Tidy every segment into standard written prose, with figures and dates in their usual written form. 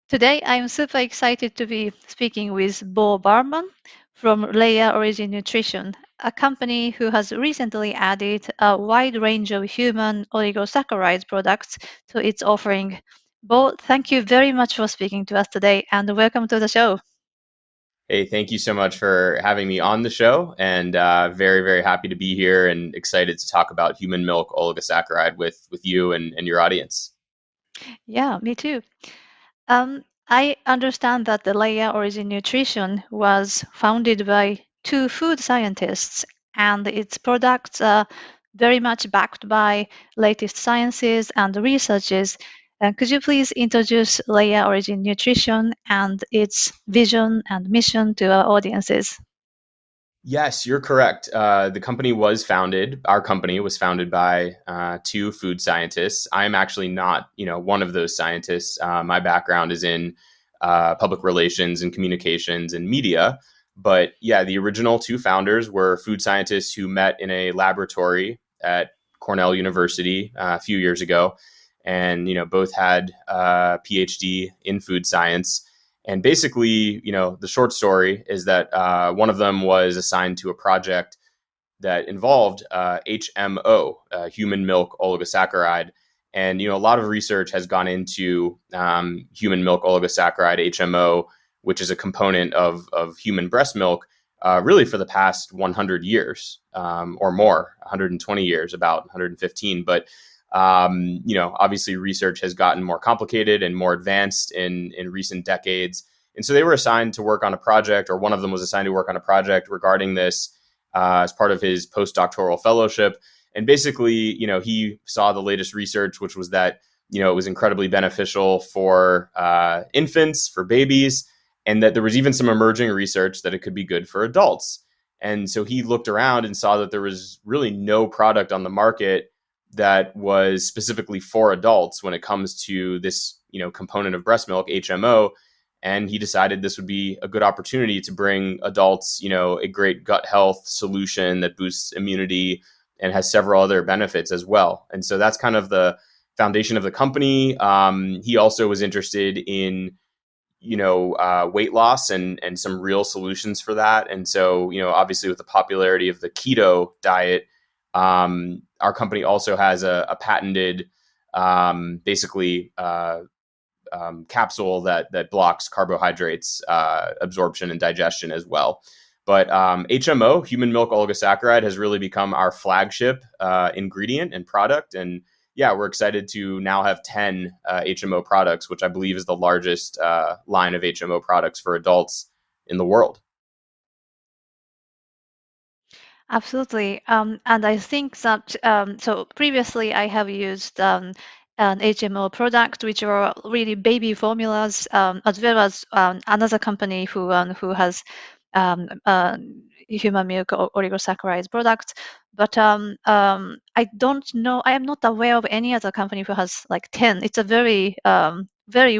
Today, I'm super excited to be speaking with Beau Berman from Layer Origine Nutrition, a company who has recently added a wide range of human oligosaccharides products to its offering. Beau, thank you very much for speaking to us today and welcome to the show. Hey, thank you so much for having me on the show, and very, very happy to be here and excited to talk about human milk oligosaccharide with you and your audience. Yeah, me too. I understand that the Layer Origin Nutrition was founded by two food scientists, and its products are very much backed by latest sciences and researches. Could you please introduce Layer Origin Nutrition and its vision and mission to our audiences? Yes, you're correct. Our company was founded by two food scientists. I am actually not, one of those scientists. My background is in public relations and communications and media. But yeah, the original two founders were food scientists who met in a laboratory at Cornell University a few years ago, and both had a PhD in food science. And basically, the short story is that one of them was assigned to a project that involved HMO, human milk oligosaccharide. And a lot of research has gone into human milk oligosaccharide (HMO), which is a component of human breast milk, really for the past 100 years or more, 120 years, about 115. But obviously research has gotten more complicated and more advanced in recent decades. And so they were assigned to work on a project, or one of them was assigned to work on a project regarding this as part of his postdoctoral fellowship. And basically, he saw the latest research, which was that, it was incredibly beneficial for infants, for babies, and that there was even some emerging research that it could be good for adults. And so he looked around and saw that there was really no product on the market that was specifically for adults when it comes to this, component of breast milk, HMO. And he decided this would be a good opportunity to bring adults, a great gut health solution that boosts immunity and has several other benefits as well. And so that's kind of the foundation of the company. He also was interested in weight loss and some real solutions for that. And so, obviously with the popularity of the keto diet, our company also has a patented, basically, capsule that blocks carbohydrates absorption and digestion as well. But HMO, human milk oligosaccharide, has really become our flagship ingredient and product. And yeah, we're excited to now have 10 HMO products, which I believe is the largest line of HMO products for adults in the world. Absolutely. And I think that, so previously I have used an HMO product, which are really baby formulas, as well as another company who has human milk oligosaccharides products. But I don't know, I am not aware of any other company who has like 10. It's a very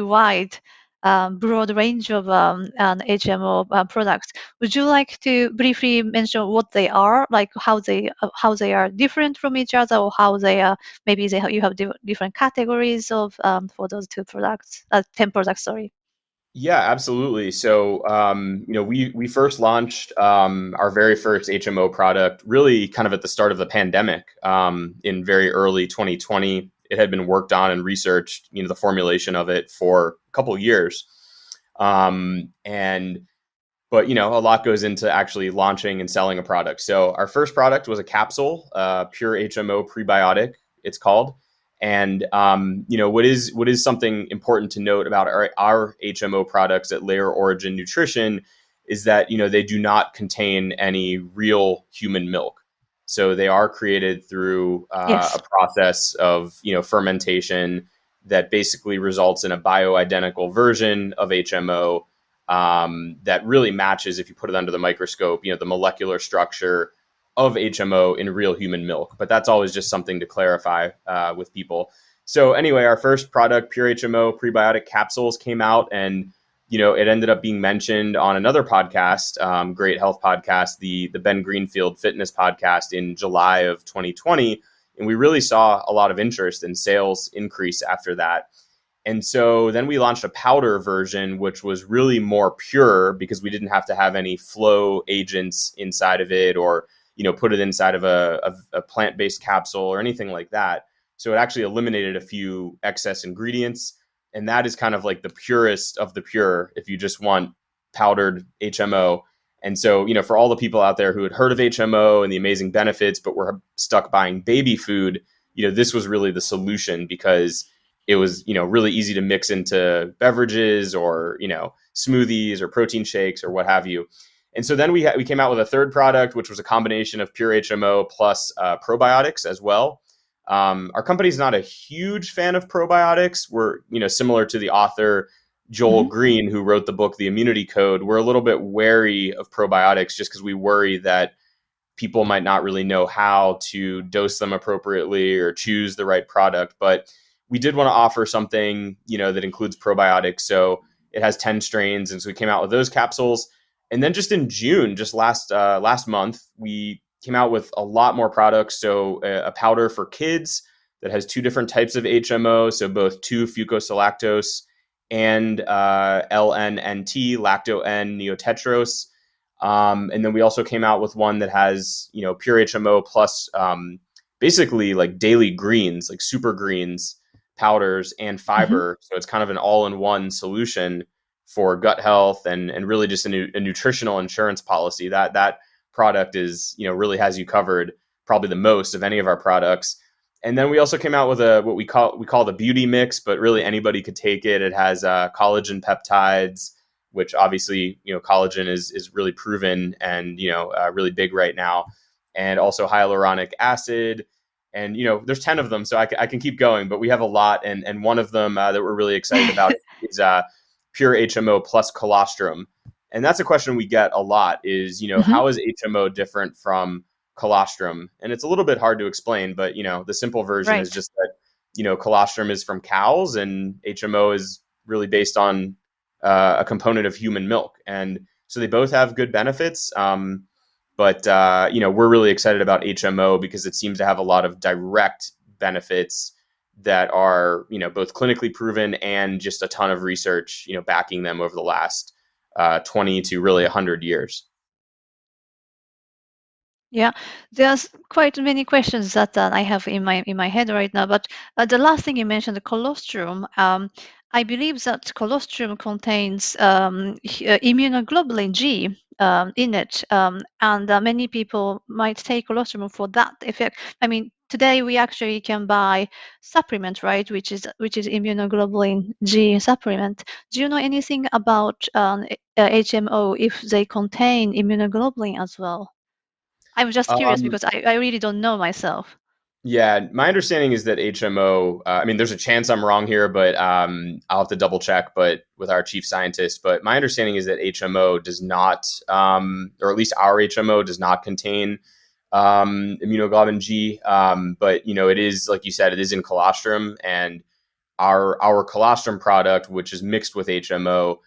wide, broad range of HMO products. Would you like to briefly mention what they are, like how they are different from each other, or how they are maybe you have different categories of for those two products, 10 products, sorry. Yeah, absolutely. So, we first launched our very first HMO product really kind of at the start of the pandemic in very early 2020. It had been worked on and researched, the formulation of it for a couple of years, and but a lot goes into actually launching and selling a product. So our first product was a capsule, pure HMO prebiotic, it's called. And what is something important to note about our HMO products at Layer Origin Nutrition is that they do not contain any real human milk. So they are created through Yes. a process of fermentation that basically results in a bioidentical version of HMO that really matches, if you put it under the microscope, the molecular structure of HMO in real human milk. But that's always just something to clarify with people. So anyway, our first product, Pure HMO prebiotic capsules, came out, and it ended up being mentioned on another podcast, great health podcast, the Ben Greenfield Fitness podcast, in July of 2020, and we really saw a lot of interest and sales increase after that. And so then we launched a powder version, which was really more pure because we didn't have to have any flow agents inside of it, or put it inside of a plant-based capsule or anything like that. So it actually eliminated a few excess ingredients, and that is kind of like the purest of the pure if you just want powdered HMO. And so, for all the people out there who had heard of HMO and the amazing benefits, but were stuck buying baby food, this was really the solution, because it was, really easy to mix into beverages or, smoothies or protein shakes or what have you. And so then we came out with a third product, which was a combination of pure HMO plus probiotics as well. Our company's not a huge fan of probiotics. We're, similar to the author Joel Green, who wrote the book, The Immunity Code. We're a little bit wary of probiotics just because we worry that people might not really know how to dose them appropriately or choose the right product. But we did want to offer something, that includes probiotics. So it has 10 strains. And so we came out with those capsules. And then just in June, just last month, we came out with a lot more products. So a powder for kids that has 2 different types of HMO. So both 2-fucosilactose and LNNT, lacto-N neotetrose. And then we also came out with one that has, pure HMO plus basically like daily greens, like super greens, powders, and fiber. So it's kind of an all-in-one solution for gut health and really just a nutritional insurance policy. That product is, really has you covered probably the most of any of our products. And then we also came out with what we call the beauty mix, but really anybody could take it. It has collagen peptides, which obviously, collagen is really proven and, really big right now. And also hyaluronic acid. And, there's 10 of them, so I can keep going, but we have a lot. And one of them that we're really excited about is pure HMO plus colostrum. And that's a question we get a lot is, how is HMO different from colostrum? And it's a little bit hard to explain, but, the simple version is just that, colostrum is from cows and HMO is really based on a component of human milk. And so they both have good benefits. But we're really excited about HMO because it seems to have a lot of direct benefits that are, both clinically proven and just a ton of research, backing them over the last 20 to really 100 years. Yeah, there's quite many questions that I have in my head right now. But the last thing you mentioned, the colostrum. I believe that colostrum contains immunoglobulin G in it, and many people might take colostrum for that effect. I mean, today we actually can buy supplement, right? Which is immunoglobulin G supplement. Do you know anything about HMO if they contain immunoglobulin as well? I'm just curious Um, because I really don't know myself. Yeah, my understanding is that HMO, I mean, there's a chance I'm wrong here, but I'll have to double check, but with our chief scientist. But my understanding is that HMO does not, or at least our HMO does not contain immunoglobulin G. But, it is, like you said, it is in colostrum, and our colostrum product, which is mixed with HMO,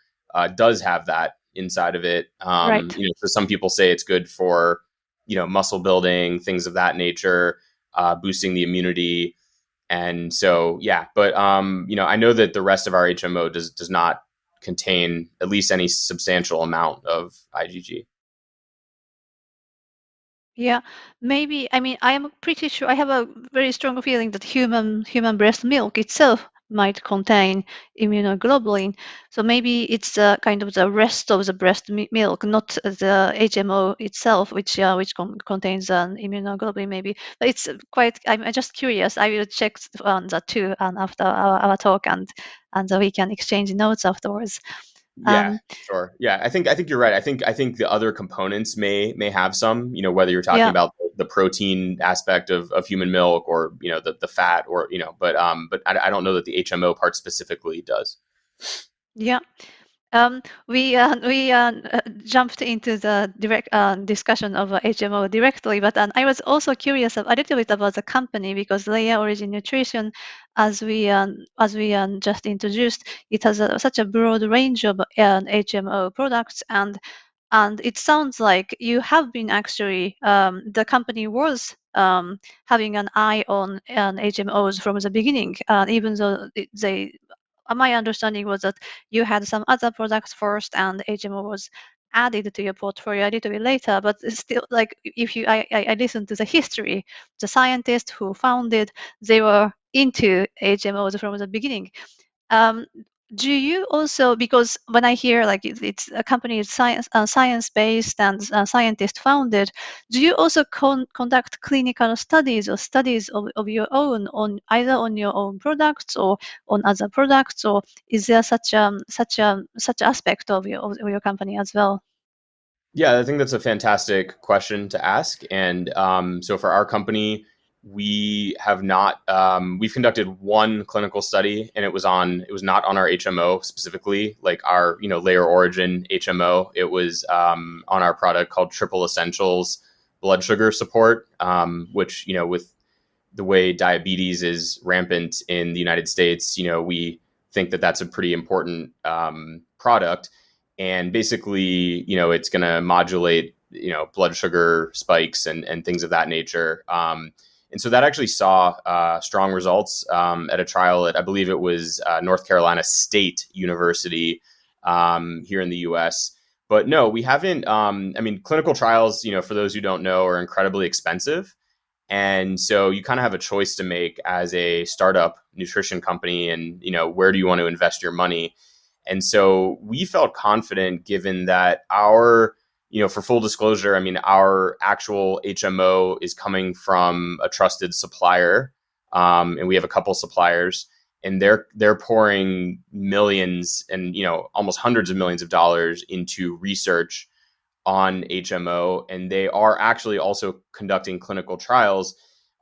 does have that inside of it. Right. So some people say it's good for, muscle building, things of that nature, boosting the immunity. And so, yeah, but, I know that the rest of our HMO does not contain at least any substantial amount of IgG. Yeah, maybe. I mean, I am pretty sure. I have a very strong feeling that human breast milk itself might contain immunoglobulin. So maybe it's kind of the rest of the breast milk, not the HMO itself, which contains an immunoglobulin. Maybe, but it's quite. I'm just curious. I will check on that too, and after our talk, and we can exchange notes afterwards. Yeah, sure. Yeah, I think you're right. I think the other components may have some, whether you're talking Yeah. about the protein aspect of human milk, or, the fat, or, but I don't know that the HMO part specifically does. Yeah. We jumped into the direct discussion of HMO directly, but I was also curious a little bit about the company because Layer Origine Nutrition, as we just introduced, it has such a broad range of HMO products, and it sounds like you have been actually the company was having an eye on HMOs from the beginning, even though they my understanding was that you had some other products first, and HMO was added to your portfolio a little bit later. But it's still, like, if you, I listened to the history, the scientists who founded, they were into HMOs from the beginning. Um, do you also, because when I hear like it's a company is science based and scientist founded, do you also conduct clinical studies or studies of your own on either on your own products or on other products, or is there such aspect of your company as well? Yeah, I think that's a fantastic question to ask. And so for our company, we have not we've conducted one clinical study, and it was not on our HMO specifically, like our Layer Origine HMO. It was on our product called Triple Essentials blood sugar support, which with the way diabetes is rampant in the United States, we think that that's a pretty important product. And basically, it's going to modulate, blood sugar spikes and things of that nature. And so that actually saw strong results at a trial at, I believe it was North Carolina State University here in the U.S. But no, we haven't. I mean, clinical trials, for those who don't know, are incredibly expensive. And so you kind of have a choice to make as a startup nutrition company, and where do you want to invest your money? And so we felt confident, given that our, for full disclosure, I mean, our actual HMO is coming from a trusted supplier, and we have a couple suppliers, and they're pouring millions and almost hundreds of millions of dollars into research on HMO, and they are actually also conducting clinical trials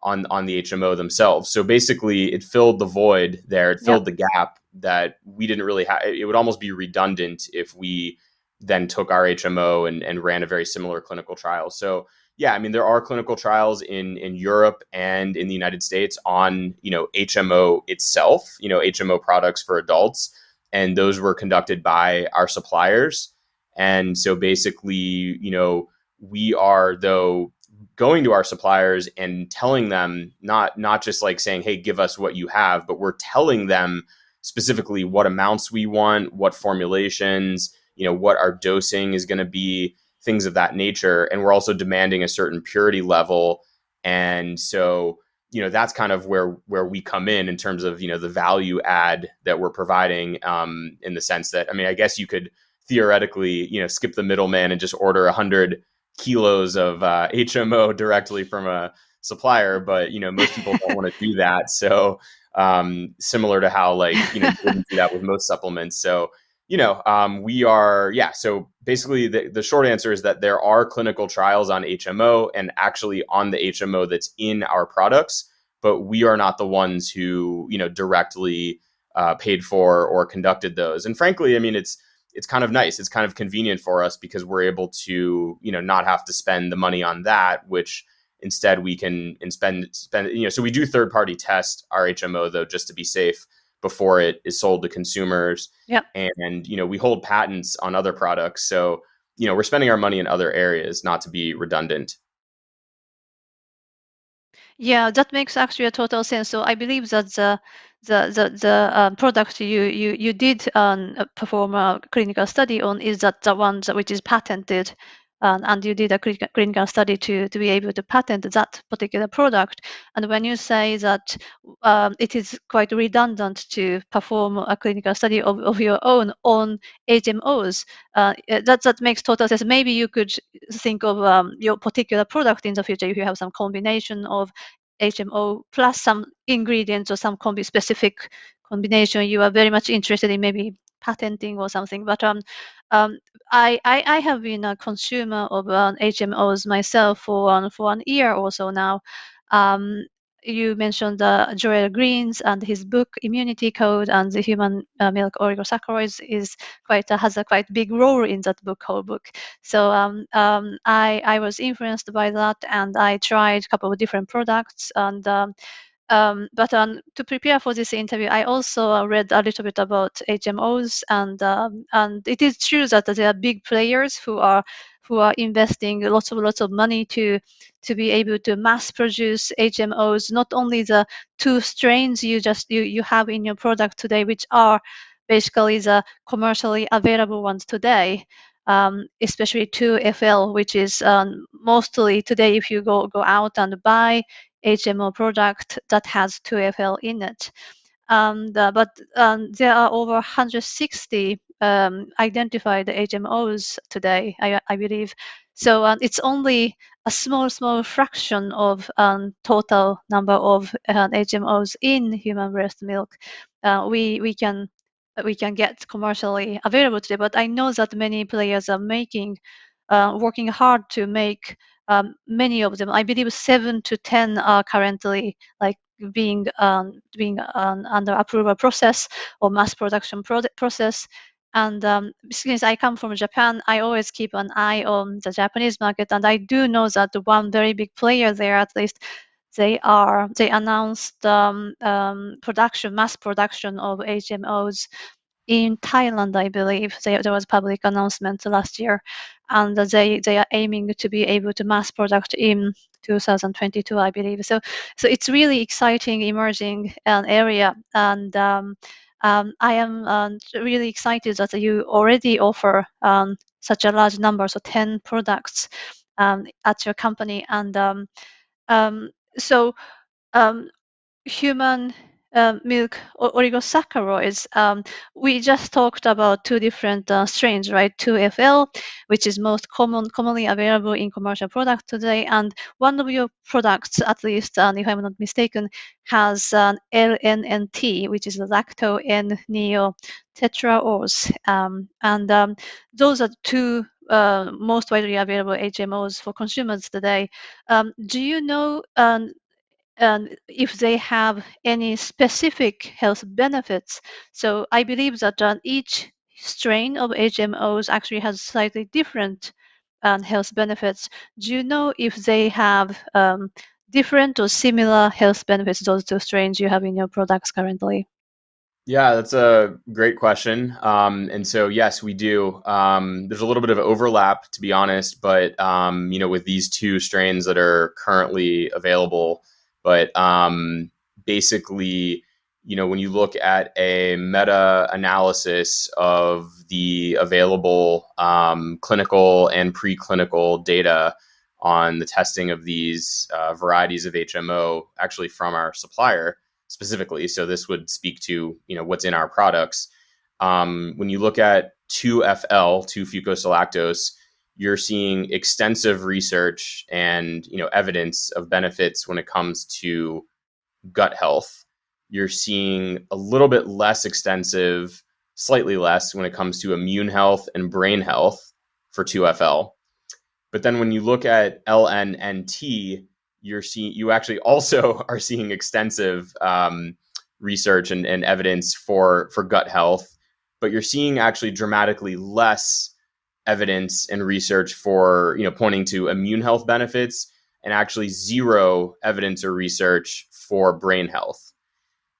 on the HMO themselves. So basically, it filled the void there. It filled the gap that we didn't really have. It would almost be redundant if we then took our HMO and ran a very similar clinical trial. So yeah, I mean, there are clinical trials in Europe and in the United States on HMO itself, HMO products for adults, and those were conducted by our suppliers. And so basically, we are, though, going to our suppliers and telling them, not just like saying, hey, give us what you have, but we're telling them specifically what amounts we want, what formulations, what our dosing is going to be, things of that nature. And we're also demanding a certain purity level. And so, that's kind of where we come in terms of, the value add that we're providing, in the sense that, I mean, I guess you could theoretically, skip the middleman and just order 100 kilos of HMO directly from a supplier, but most people don't want to do that. So similar to how, like, you wouldn't do that with most supplements. So we are, yeah. So basically, the short answer is that there are clinical trials on HMO, and actually on the HMO that's in our products, but we are not the ones who directly paid for or conducted those. And frankly, I mean, it's kind of nice. It's kind of convenient for us because we're able to, not have to spend the money on that, which instead we can spend, so we do third-party test our HMO, though, just to be safe before it is sold to consumers. Yeah. And, we hold patents on other products. So, we're spending our money in other areas, not to be redundant. Yeah, that makes actually a total sense. So I believe that the product you did perform a clinical study on is that the one which is patented, and you did a clinical study to be able to patent that particular product. And when you say that it is quite redundant to perform a clinical study of your own on HMOs, that makes total sense. Maybe you could think of your particular product in the future if you have some combination of HMO plus some ingredients or some specific combination you are very much interested in, maybe patenting or something. But um, I have been a consumer of HMOs myself for 1 year or so now. Um, you mentioned Joel Green's and his book Immunity Code, and the Human Milk Oligosaccharides has a quite big role in that whole book. So I was influenced by that, and I tried a couple of different products. And but to prepare for this interview, I also read a little bit about HMOs, and it is true that there are big players who are who are investing lots of money to be able to mass produce HMOs, not only the 2 strains you have in your product today, which are basically the commercially available ones today, especially 2FL, which is mostly today, if you go out and buy HMO product that has 2FL in it. But there are over 160 identified HMOs today, I believe. So it's only a small fraction of total number of HMOs in human breast milk. We can get commercially available today, but I know that many players are working hard to make many of them. I believe 7 to 10 are currently like being under approval process or mass production process. And since I come from Japan, I always keep an eye on the Japanese market, and I do know that the one very big player there, at least, they announced mass production of HMOs in Thailand, I believe. There was public announcement last year, and they are aiming to be able to mass product in 2022, I believe. So it's really exciting emerging area, and I am really excited that you already offer such a large number, so 10 products at your company, and um, so. Um, Human milk oligosaccharides. We just talked about 2 different strains, right? 2FL, which is most commonly available in commercial products today, and one of your products, at least, if I'm not mistaken, has LNNT, which is lacto N neotetraose, and those are 2 most widely available HMOs for consumers today. Do you know if they have any specific health benefits? So I believe that each strain of HMOs actually has slightly different health benefits. Do you know if they have different or similar health benefits, those 2 strains you have in your products currently? Yeah, that's a great question. And so, yes, we do. There's a little bit of overlap, to be honest, but with these 2 strains that are currently available, but basically, when you look at a meta-analysis of the available clinical and preclinical data on the testing of these varieties of HMO, actually from our supplier specifically, so this would speak to what's in our products. When you look at 2FL, 2-fucosyllactose, you're seeing extensive research and evidence of benefits when it comes to gut health. You're seeing a little bit less extensive, slightly less, when it comes to immune health and brain health for 2FL. But then when you look at LNNT, you actually also are seeing extensive research and evidence for gut health, but you're seeing actually dramatically less evidence and research for pointing to immune health benefits, and actually 0 evidence or research for brain health.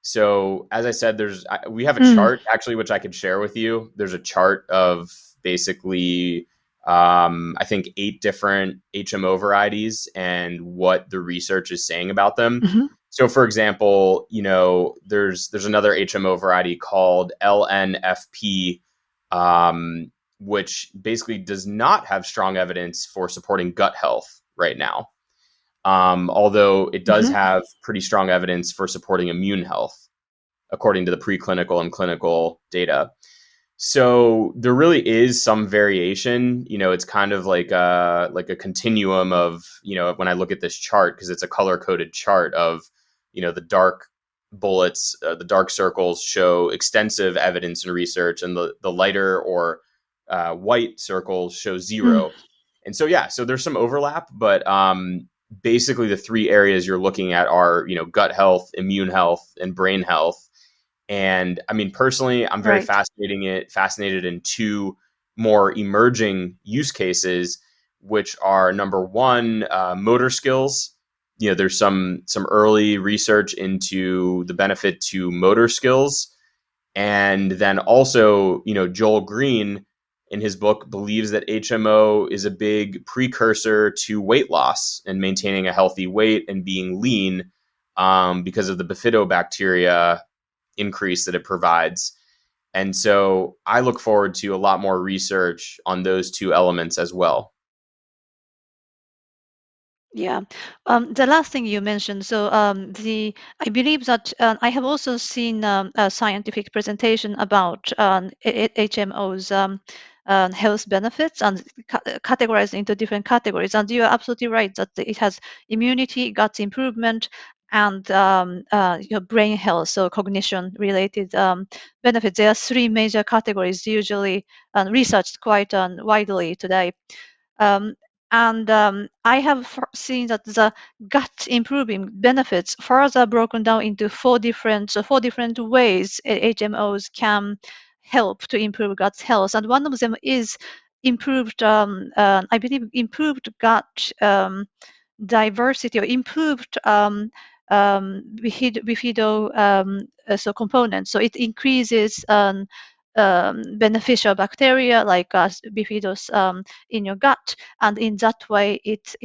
So as I said, we have a chart actually which I could share with you. There's a chart of basically I think 8 different HMO varieties and what the research is saying about them. Mm-hmm. So, for example, there's another HMO variety called LNFP, which basically does not have strong evidence for supporting gut health right now, although it does have pretty strong evidence for supporting immune health, according to the preclinical and clinical data. So there really is some variation. It's kind of like a continuum of, when I look at this chart, because it's a color-coded chart of, the dark bullets, the dark circles show extensive evidence and research, and the lighter or white circles show 0. And so, yeah, so there's some overlap, but basically the 3 areas you're looking at are, gut health, immune health, and brain health. And I mean, personally, I'm very fascinated in 2 more emerging use cases, which are, number 1, motor skills. There's some early research into the benefit to motor skills. And then also, Joel Green in his book believes that HMO is a big precursor to weight loss and maintaining a healthy weight and being lean, because of the bifidobacteria increase that it provides. And so I look forward to a lot more research on those two elements as well. Yeah. The last thing you mentioned, so I believe that I have also seen a scientific presentation about HMOs health benefits and categorized into different categories. And you are absolutely right that it has immunity, gut improvement, and your brain health, so cognition related benefits. There are three major categories usually researched quite widely today. Um, and I have seen that the gut improving benefits further broken down into four different ways HMOs can help to improve gut health. And one of them is improved, I believe, improved gut diversity or improved bifido so components. So it increases beneficial bacteria like bifidus in your gut, and in that way it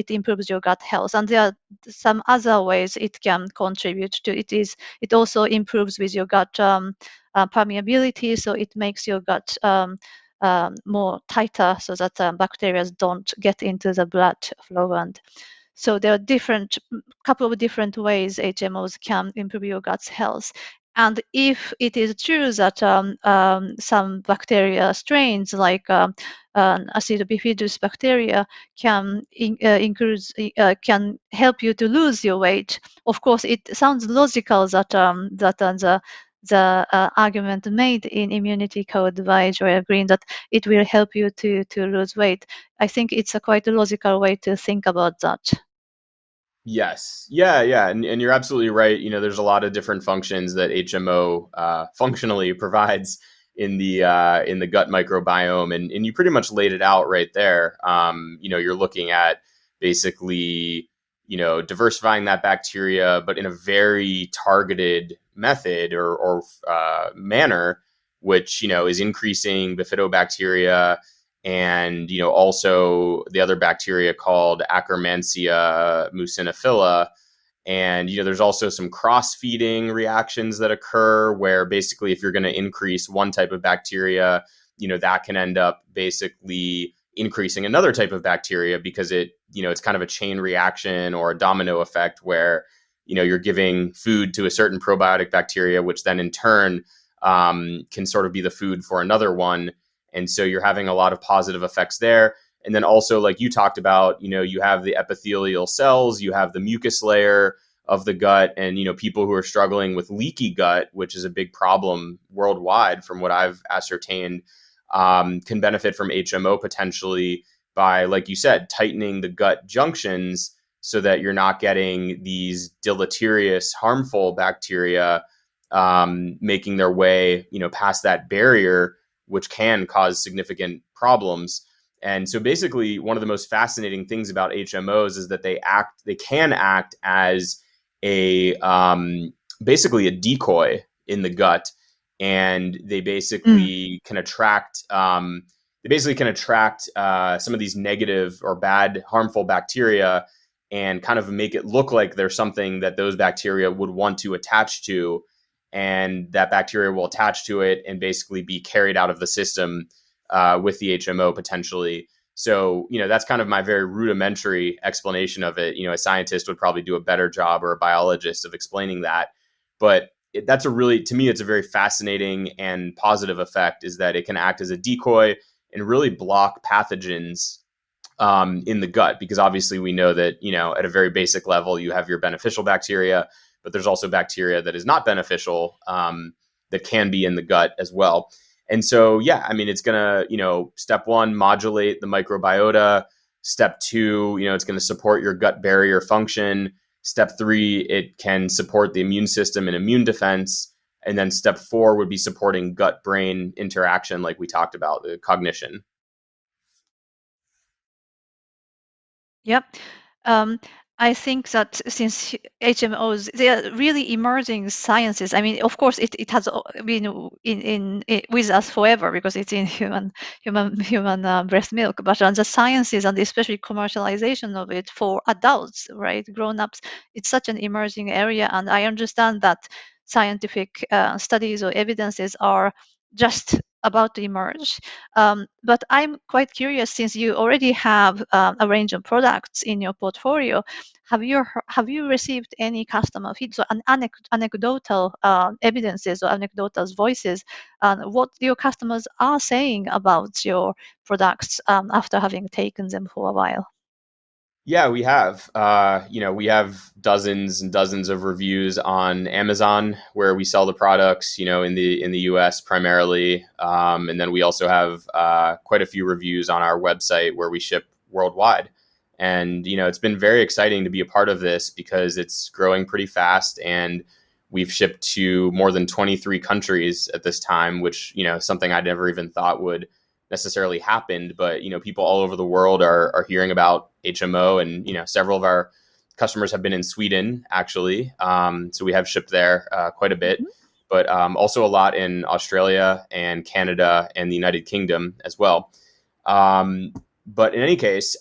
improves your gut health. And there are some other ways it can contribute to it. It also improves with your gut permeability, so it makes your gut more tighter so that bacteria don't get into the blood flow. And so there are couple of different ways HMOs can improve your gut's health. And if it is true that some bacteria strains like Acidobifidus bacteria can can help you to lose your weight, of course, it sounds logical that the argument made in Immunity Code by Joel Green that it will help you to lose weight. I think it's a quite logical way to think about that. Yes. Yeah, yeah. And you're absolutely right. There's a lot of different functions that HMO functionally provides in the gut microbiome. And you pretty much laid it out right there. You're looking at basically, diversifying that bacteria, but in a very targeted method or manner, which, is increasing bifidobacteria and also the other bacteria called Akkermansia muciniphila. And there's also some cross-feeding reactions that occur where basically if you're going to increase one type of bacteria, that can end up basically increasing another type of bacteria because it's kind of a chain reaction or a domino effect where you're giving food to a certain probiotic bacteria, which then in turn can sort of be the food for another one. And so you're having a lot of positive effects there. And then also, like you talked about, you have the epithelial cells, you have the mucus layer of the gut, and, people who are struggling with leaky gut, which is a big problem worldwide from what I've ascertained, can benefit from HMO potentially by, like you said, tightening the gut junctions so that you're not getting these deleterious, harmful bacteria making their way, past that barrier, which can cause significant problems. And so basically one of the most fascinating things about HMOs is that they can act as a basically a decoy in the gut, and they basically can attract some of these negative or bad harmful bacteria and kind of make it look like there's something that those bacteria would want to attach to, and that bacteria will attach to it and basically be carried out of the system with the HMO potentially. So, that's kind of my very rudimentary explanation of it. A scientist would probably do a better job, or a biologist, of explaining that. But to me, it's a very fascinating and positive effect, is that it can act as a decoy and really block pathogens in the gut, because obviously we know that, at a very basic level, you have your beneficial bacteria, but there's also bacteria that is not beneficial that can be in the gut as well. And so, yeah, I mean, it's going to, step one, modulate the microbiota. Step two, it's going to support your gut barrier function. Step three, it can support the immune system and immune defense. And then step four would be supporting gut-brain interaction, like we talked about, the cognition. Yep. I think that since HMOs, they are really emerging sciences. I mean, of course, it has been in with us forever because it's in human breast milk. But on the sciences and especially commercialization of it for adults, right, grown-ups, it's such an emerging area. And I understand that scientific studies or evidences are just about to emerge. But I'm quite curious, since you already have a range of products in your portfolio, have you received any customer feedback, so anecdotal evidences or anecdotal voices, what your customers are saying about your products after having taken them for a while? Yeah, we have. We have dozens and dozens of reviews on Amazon where we sell the products. In the U.S. primarily, and then we also have quite a few reviews on our website where we ship worldwide. And it's been very exciting to be a part of this because it's growing pretty fast, and we've shipped to more than 23 countries at this time, which something I never even thought would necessarily happened, but people all over the world are hearing about HMO, and several of our customers have been in Sweden actually, so we have shipped there quite a bit, but also a lot in Australia and Canada and the United Kingdom as well. But in any case,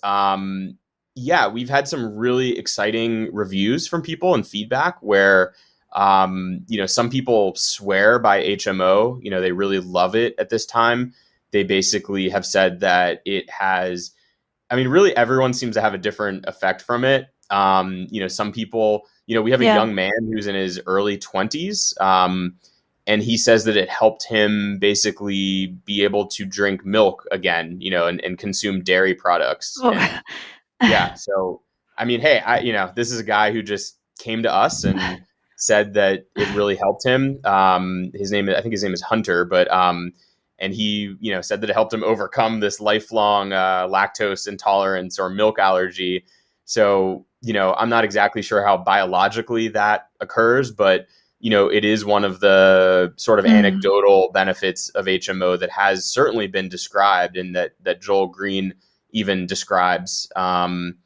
yeah, we've had some really exciting reviews from people and feedback where some people swear by HMO. They really love it at this time. They basically have said that it has, I mean, really everyone seems to have a different effect from it. Some people, we have a Yeah. young man who's in his early 20s, and he says that it helped him basically be able to drink milk again, and consume dairy products. Oh. And yeah, so I mean, hey, this is a guy who just came to us and said that it really helped him. I think his name is Hunter, but and he, said that it helped him overcome this lifelong lactose intolerance or milk allergy. So, I'm not exactly sure how biologically that occurs, but it is one of the sort of Mm. anecdotal benefits of HMO that has certainly been described, and that Joel Green even describes. And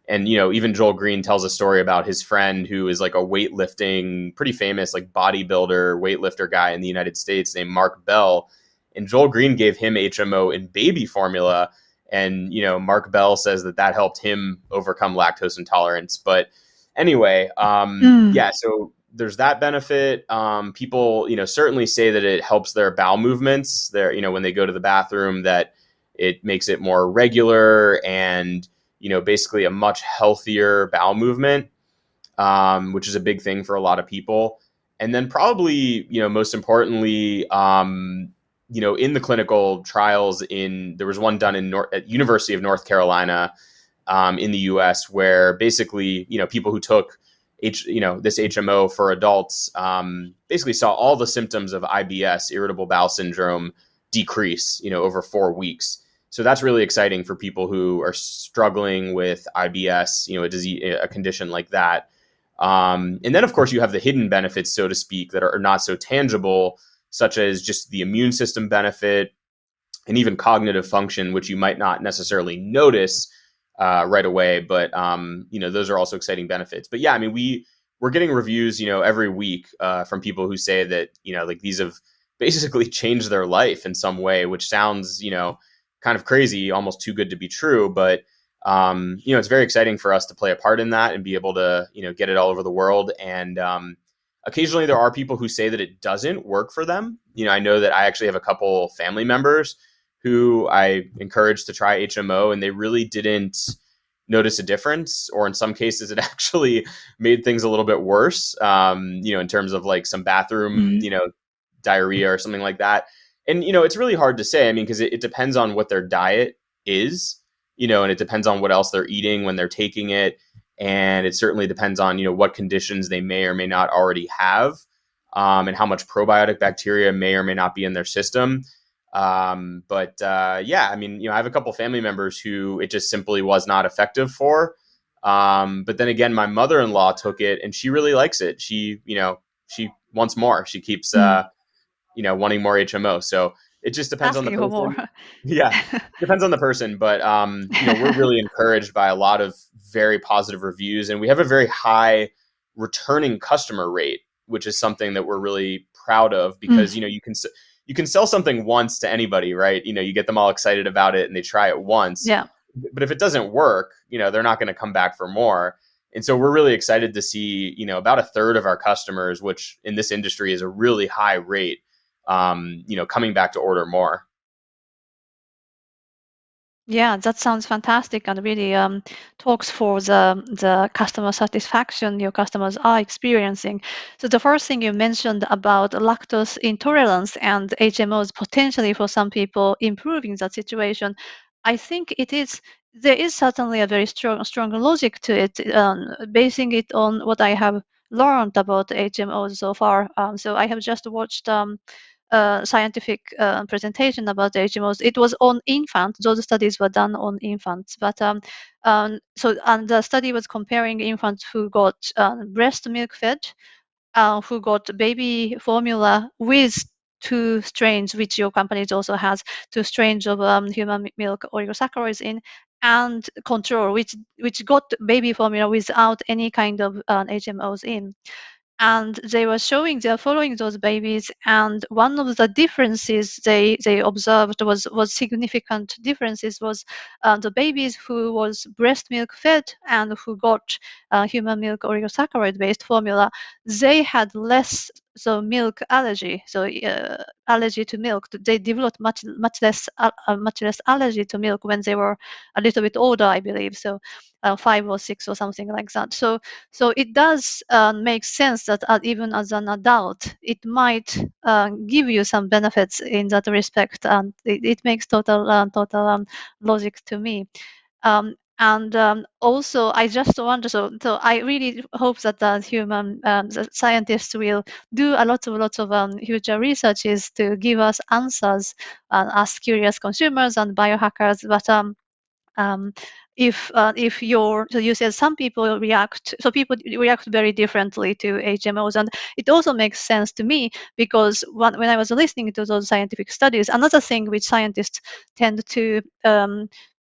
even Joel Green tells a story about his friend who is like a weightlifting, pretty famous like bodybuilder, weightlifter guy in the United States named Mark Bell. And Joel Green gave him HMO in baby formula. And, Mark Bell says that helped him overcome lactose intolerance. But anyway, Mm. yeah, so there's that benefit. People, certainly say that it helps their bowel movements. When they go to the bathroom, that it makes it more regular and, basically a much healthier bowel movement, which is a big thing for a lot of people. And then probably, most importantly, in the clinical trials, there was one done at University of North Carolina, in the U.S., where basically, people who took this HMO for adults basically saw all the symptoms of IBS, irritable bowel syndrome, decrease, over 4 weeks. So that's really exciting for people who are struggling with IBS, a condition like that. And then, of course, you have the hidden benefits, so to speak, that are not so tangible, such as just the immune system benefit and even cognitive function, which you might not necessarily notice right away. But those are also exciting benefits. But yeah, I mean, we're getting reviews, every week from people who say that like these have basically changed their life in some way, which sounds kind of crazy, almost too good to be true. But it's very exciting for us to play a part in that and be able to get it all over the world. And occasionally there are people who say that it doesn't work for them. I know that I actually have a couple family members who I encouraged to try HMO, and they really didn't notice a difference, or in some cases it actually made things a little bit worse, in terms of like some bathroom, Mm. diarrhea or something like that. And, it's really hard to say. I mean, because it depends on what their diet is, and it depends on what else they're eating when they're taking it. And it certainly depends on, what conditions they may or may not already have, and how much probiotic bacteria may or may not be in their system. But yeah, I mean, I have a couple family members who it just simply was not effective for. But then again, my mother-in-law took it and she really likes it. She wants more. She keeps, Mm. wanting more HMO. So it just depends on the Asking for more. person. Yeah, depends on the person. But, we're really encouraged by a lot of very positive reviews, and we have a very high returning customer rate, which is something that we're really proud of Mm, because, you can sell something once to anybody, right? You get them all excited about it and they try it once. yeah. But if it doesn't work, they're not going to come back for more. And so we're really excited to see, about a third of our customers, which in this industry is a really high rate, coming back to order more. Yeah, that sounds fantastic and really talks for the customer satisfaction your customers are experiencing. So the first thing you mentioned about lactose intolerance and HMOs potentially for some people improving that situation, I think there is certainly a very strong logic to it, basing it on what I have learned about HMOs so far. So I have just watched scientific presentation about HMOs. It was on infants. Those studies were done on infants, but and the study was comparing infants who got breast milk fed, who got baby formula with two strains, which your company also has, two strains of human milk oligosaccharides in, and control, which got baby formula without any kind of HMOs in, and they are following those babies, and one of the differences they observed was significant differences was the babies who was breast milk fed and who got human milk oligosaccharide based formula, they had less so milk allergy, so allergy to milk. They developed much less allergy to milk when they were a little bit older, I believe, so 5 or 6 or something like that. So it does make sense that even as an adult, it might give you some benefits in that respect, and it makes total logic to me. And also, I just wonder. So I really hope that the scientists will do a lots of future researches to give us answers as curious consumers and biohackers. But um, if you're so you said some people react very differently to HMOs, and it also makes sense to me because when I was listening to those scientific studies, another thing which scientists tend to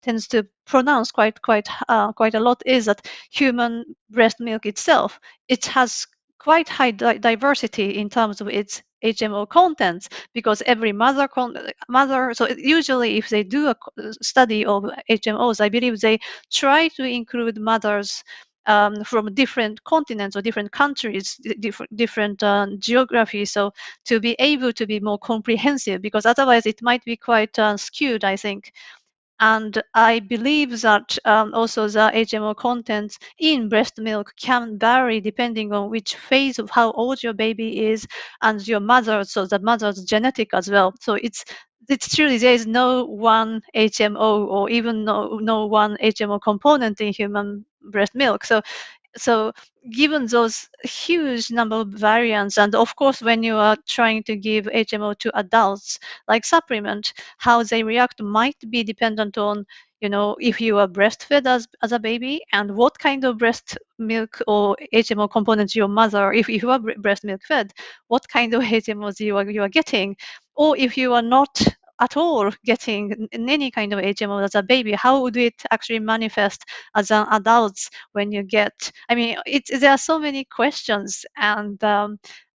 tends to pronounce quite a lot is that human breast milk itself, it has quite high diversity in terms of its HMO contents, because every mother. So usually, if they do a study of HMOs, I believe they try to include mothers from different continents or different countries, different geography. So to be able to be more comprehensive, because otherwise it might be quite skewed, I think. And I believe that also the HMO content in breast milk can vary depending on which phase of how old your baby is and your mother, so the mother's genetic as well. So it's truly there is no one HMO or even no one HMO component in human breast milk. So given those huge number of variants, and of course when you are trying to give HMO to adults like supplement, how they react might be dependent on, if you are breastfed as a baby, and what kind of breast milk or HMO components your mother, if you are breast milk fed, what kind of HMOs you are getting, or if you are not at all getting any kind of HMO as a baby, how would it actually manifest as an adult when you get, I mean, there are so many questions, and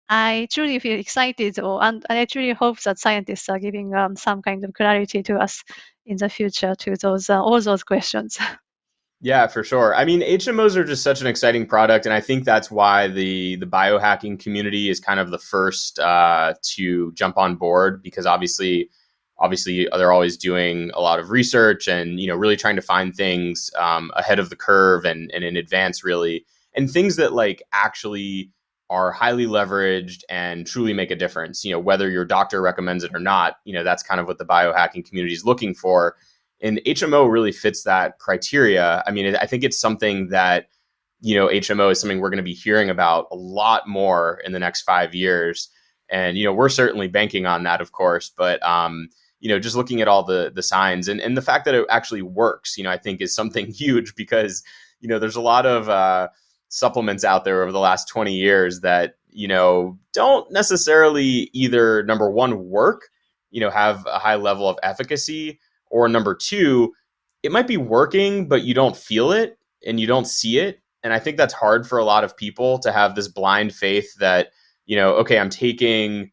I truly feel excited, and I truly hope that scientists are giving some kind of clarity to us in the future to those all those questions. Yeah, for sure. I mean, HMOs are just such an exciting product, and I think that's why the biohacking community is kind of the first to jump on board, because obviously they're always doing a lot of research and really trying to find things ahead of the curve and in advance, really, and things that like actually are highly leveraged and truly make a difference. Whether your doctor recommends it or not, that's kind of what the biohacking community is looking for. And HMO really fits that criteria. I mean, I think it's something that, HMO is something we're going to be hearing about a lot more in the next 5 years. And, we're certainly banking on that, of course. But, just looking at all the signs and the fact that it actually works, I think is something huge, because, there's a lot of supplements out there over the last 20 years that, don't necessarily either, number one, work, have a high level of efficacy, or number two, it might be working, but you don't feel it. and you don't see it. And I think that's hard for a lot of people to have this blind faith that, okay, I'm taking,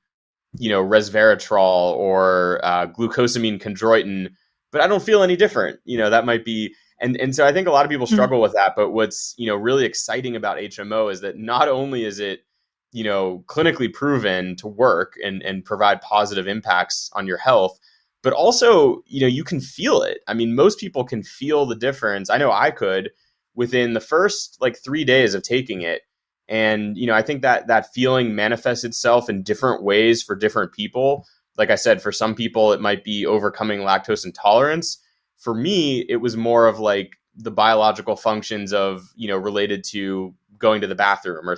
resveratrol or glucosamine chondroitin, but I don't feel any different. That might be, and so I think a lot of people Mm. struggle with that. But what's, really exciting about HMO is that not only is it, clinically proven to work and provide positive impacts on your health, but also, you can feel it. I mean, most people can feel the difference. I know I could within the first like 3 days of taking it. And, I think that feeling manifests itself in different ways for different people. Like I said, for some people, it might be overcoming lactose intolerance. For me, it was more of like the biological functions of, related to going to the bathroom or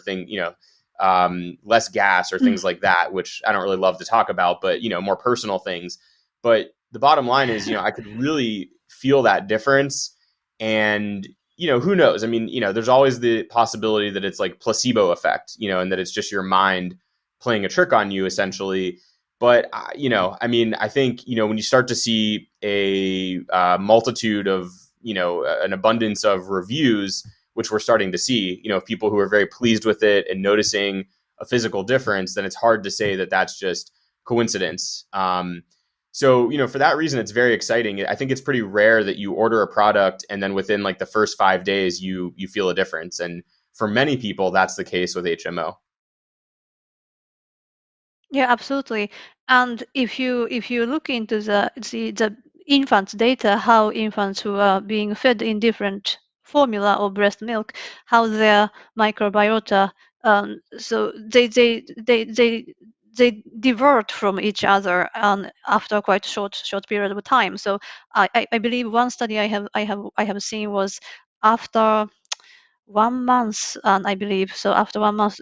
less gas or Mm. things like that, which I don't really love to talk about, but, more personal things. But the bottom line is, I could really feel that difference. And, who knows? I mean, there's always the possibility that it's like placebo effect, and that it's just your mind playing a trick on you essentially. But, I mean, I think, when you start to see a multitude of, an abundance of reviews, which we're starting to see, people who are very pleased with it and noticing a physical difference, then it's hard to say that that's just coincidence. So, for that reason, it's very exciting. I think it's pretty rare that you order a product and then within like the first 5 days, you feel a difference. And for many people, that's the case with HMO. Yeah, absolutely. And if you look into the infants data, how infants who are being fed in different formula or breast milk, how their microbiota, so they divert from each other after quite a short period of time. So I believe one study I have seen was after 1 month, and I believe so. After 1 month,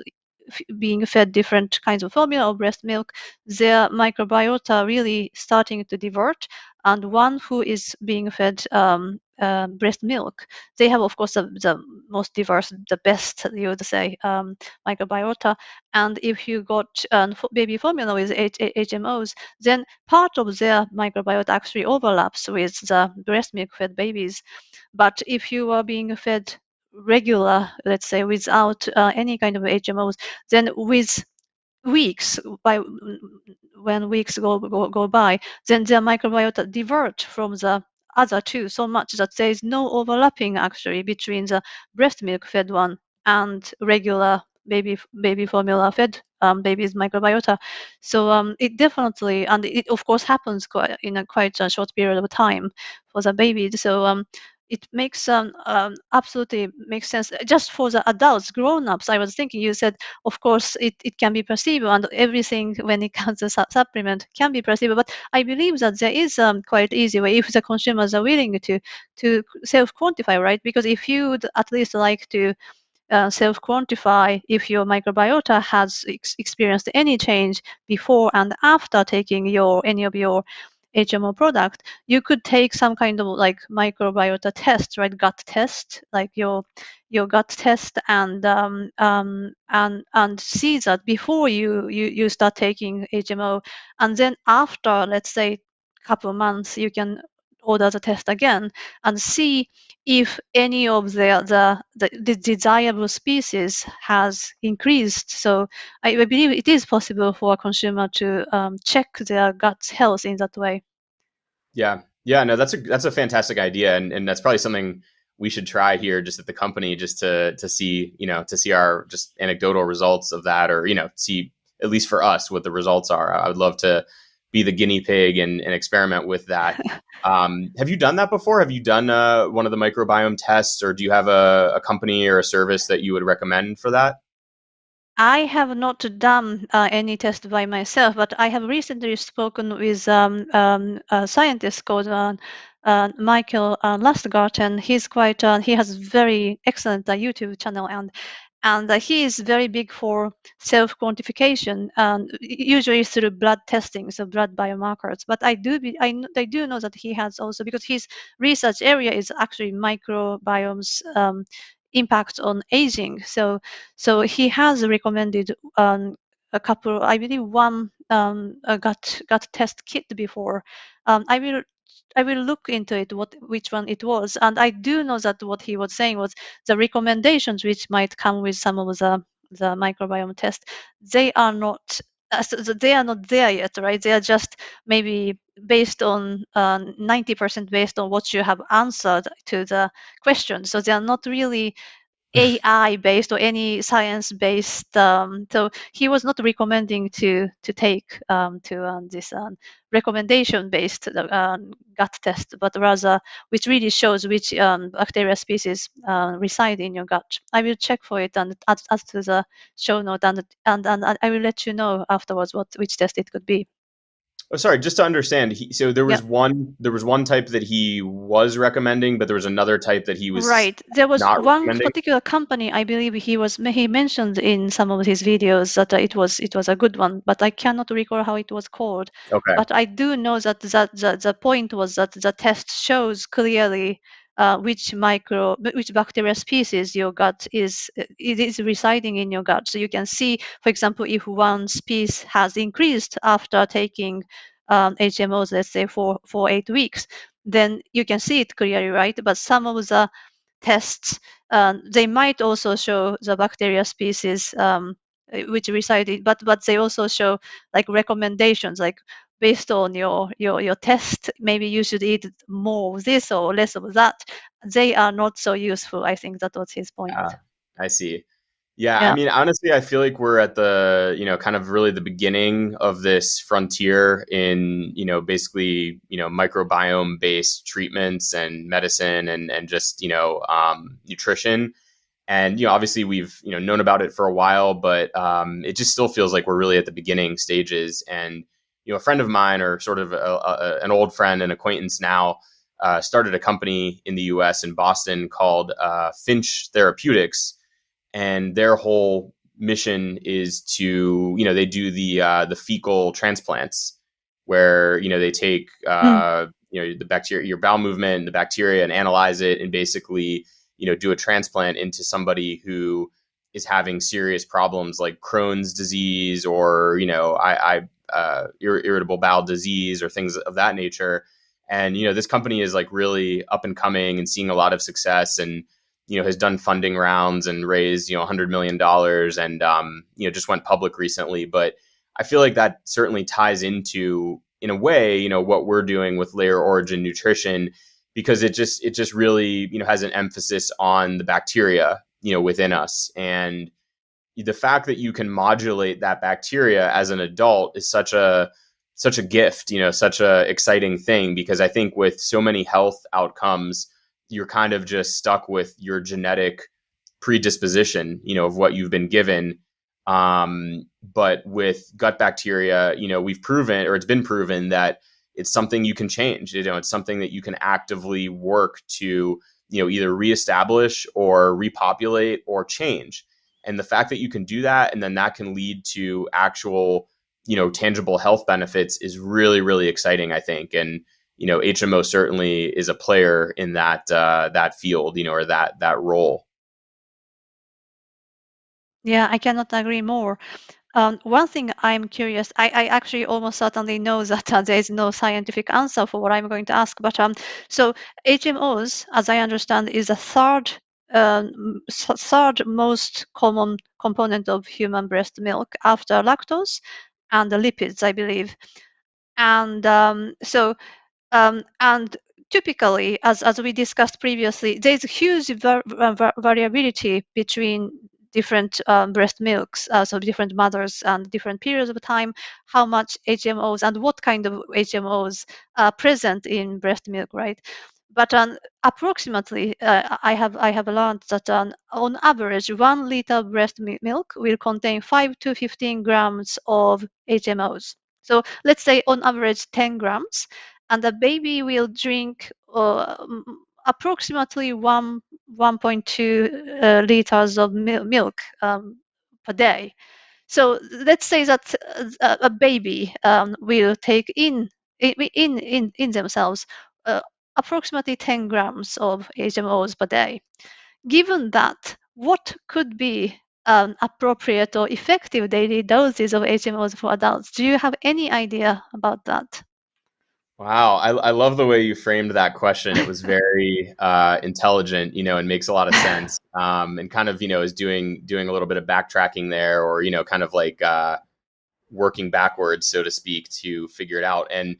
being fed different kinds of formula or breast milk, their microbiota really starting to divert. And one who is being fed breast milk, they have, of course, the most diverse, the best, you would say, microbiota. And if you got baby formula with HMOs, then part of their microbiota actually overlaps with the breast milk fed babies. But if you are being fed regular, let's say, without any kind of HMOs, then with weeks by when weeks go by, then their microbiota divert from the other two so much that there is no overlapping actually between the breast milk fed one and regular baby formula fed baby's microbiota. So it definitely, and it of course happens in a quite a short period of time for the baby. So it makes absolutely makes sense. Just for the adults, grown-ups, I was thinking, you said, of course, it can be placebo, and everything when it comes to supplement can be placebo. But I believe that there is quite easy way if the consumers are willing to self-quantify, right? Because if you would at least like to self-quantify if your microbiota has experienced any change before and after taking any of your HMO product, you could take some kind of like microbiota test, right? Gut test, like your gut test, and see that before you start taking HMO, and then after, let's say, couple of months, you can order the test again and see if any of the desirable species has increased. So I believe it is possible for a consumer to check their gut health in that way. Yeah. Yeah, no, that's a fantastic idea. And that's probably something we should try here just at the company, just to see, to see our just anecdotal results of that, or, see at least for us what the results are. I would love to be the guinea pig and experiment with that. Have you done that before? Have you done one of the microbiome tests, or do you have a company or a service that you would recommend for that? I have not done any test by myself, but I have recently spoken with a scientist called Michael Lustgarten. He has very excellent YouTube channel, and he is very big for self-quantification, usually through blood testing, so blood biomarkers. But I do know that he has also, because his research area is actually microbiomes impact on aging. So he has recommended a couple, I believe one a gut test kit before. I will will look into it which one it was, and I do know that what he was saying was the recommendations which might come with some of the microbiome test, they are not they are not there yet, right? They are just maybe based on 90% based on what you have answered to the question. So they are not really AI based or any science based. So he was not recommending to take to this recommendation based gut test, but rather which really shows which bacteria species reside in your gut. I will check for it and add to the show note, and I will let you know afterwards which test it could be. Oh, sorry, just to understand. So Yeah. there was one type that he was recommending, but there was another type that he was Right. There was not one recommending. particular company, I believe he mentioned in some of his videos that it was a good one, but I cannot recall how it was called. Okay. But I do know that the point was that the test shows clearly which bacteria species your gut it is residing in your gut. So you can see, for example, if one species has increased after taking HMOs, let's say for 8 weeks, then you can see it clearly, right? But some of the tests, they might also show the bacteria species which reside in, but they also show like recommendations, like based on your test, maybe you should eat more of this or less of that. They are not so useful. I think that was his point. I see. Yeah, I Yeah. mean, honestly, I feel like we're at the, kind of really the beginning of this frontier in, basically, microbiome based treatments and medicine and just, nutrition. And, obviously we've, known about it for a while, but it just still feels like we're really at the beginning stages. And, a friend of mine, or sort of an old friend and acquaintance now, started a company in the US in Boston called Finch Therapeutics, and their whole mission is to, they do the fecal transplants, where they take Mm. the bacteria, your bowel movement, the bacteria, and analyze it, and basically do a transplant into somebody who is having serious problems like Crohn's disease, or irritable bowel disease, or things of that nature. And this company is like really up and coming and seeing a lot of success, and has done funding rounds and raised $100 million, and just went public recently. But I feel like that certainly ties into, in a way, what we're doing with Layer Origine Nutrition, because it just really has an emphasis on the bacteria within us. And the fact that you can modulate that bacteria as an adult is such a gift, such a exciting thing, because I think with so many health outcomes, you're kind of just stuck with your genetic predisposition, of what you've been given. But with gut bacteria, we've proven, or it's been proven, that it's something you can change. It's something that you can actively work to, either reestablish or repopulate or change. And the fact that you can do that, and then that can lead to actual, tangible health benefits, is really, really exciting, I think. And HMO certainly is a player in that field, or that role. Yeah, I cannot agree more. One thing I'm curious, I actually almost certainly know that there is no scientific answer for what I'm going to ask, but so HMOs, as I understand, is the third most common component of human breast milk after lactose and the lipids, I believe. And and typically, as we discussed previously, there's a huge variability between different breast milks, so different mothers and different periods of time, how much HMOs and what kind of HMOs are present in breast milk, right? But approximately, I have learned that on average, 1 liter breast milk will contain 5 to 15 grams of HMOs. So let's say on average 10 grams, and the baby will drink approximately 1.2 liters of milk per day. So let's say that a baby will take in themselves uh, approximately 10 grams of HMOs per day. Given that, what could be appropriate or effective daily doses of HMOs for adults? Do you have any idea about that? Wow, I love the way you framed that question. It was very intelligent, and makes a lot of sense. And kind of, is doing a little bit of backtracking there, or kind of like working backwards, so to speak, to figure it out. And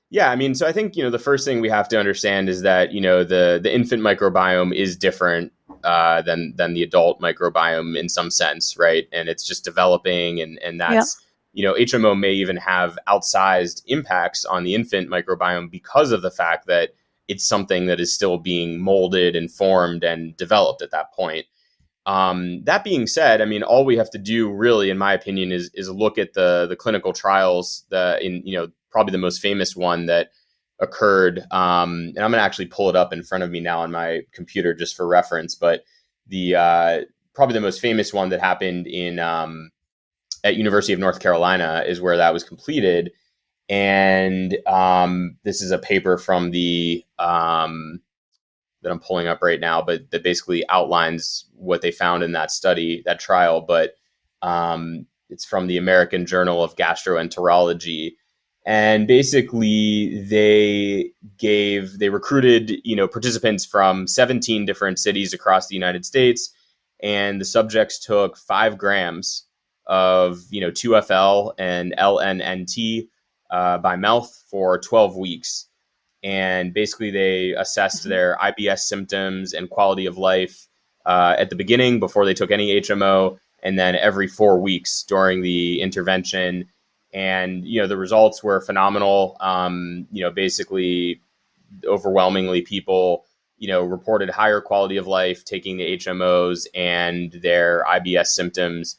yeah, I mean, so I think the first thing we have to understand is that the infant microbiome is different than the adult microbiome in some sense, right? And it's just developing, and Yeah. that's HMO may even have outsized impacts on the infant microbiome because of the fact that it's something that is still being molded and formed and developed at that point. That being said, I mean, all we have to do, really, in my opinion, is look at the clinical trials. Probably the most famous one that occurred, and I'm going to actually pull it up in front of me now on my computer just for reference. But the probably the most famous one that happened in at University of North Carolina is where that was completed, and this is a paper from the that I'm pulling up right now, but that basically outlines what they found in that study, that trial. But it's from the American Journal of Gastroenterology, and basically they recruited participants from 17 different cities across the United States, and the subjects took 5 grams of 2FL and LNNT by mouth for 12 weeks, and basically they assessed Mhm. their IBS symptoms and quality of life at the beginning before they took any HMO, and then every 4 weeks during the intervention. And the results were phenomenal. Basically, overwhelmingly, people reported higher quality of life taking the HMOs, and their IBS symptoms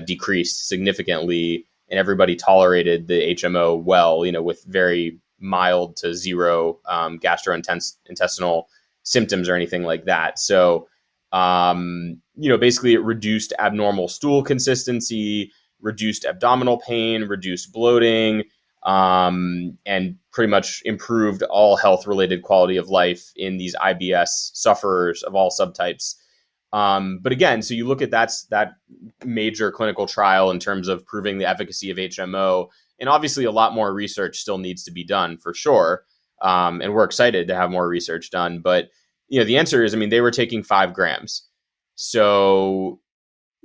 decreased significantly, and everybody tolerated the HMO well, with very mild to zero gastrointestinal symptoms or anything like that. So, basically, it reduced abnormal stool consistency, reduced abdominal pain, reduced bloating, and pretty much improved all health related quality of life in these IBS sufferers of all subtypes. But again, so you look at that major clinical trial in terms of proving the efficacy of HMO, and obviously a lot more research still needs to be done for sure. And we're excited to have more research done. But the answer is, I mean, they were taking 5 grams. So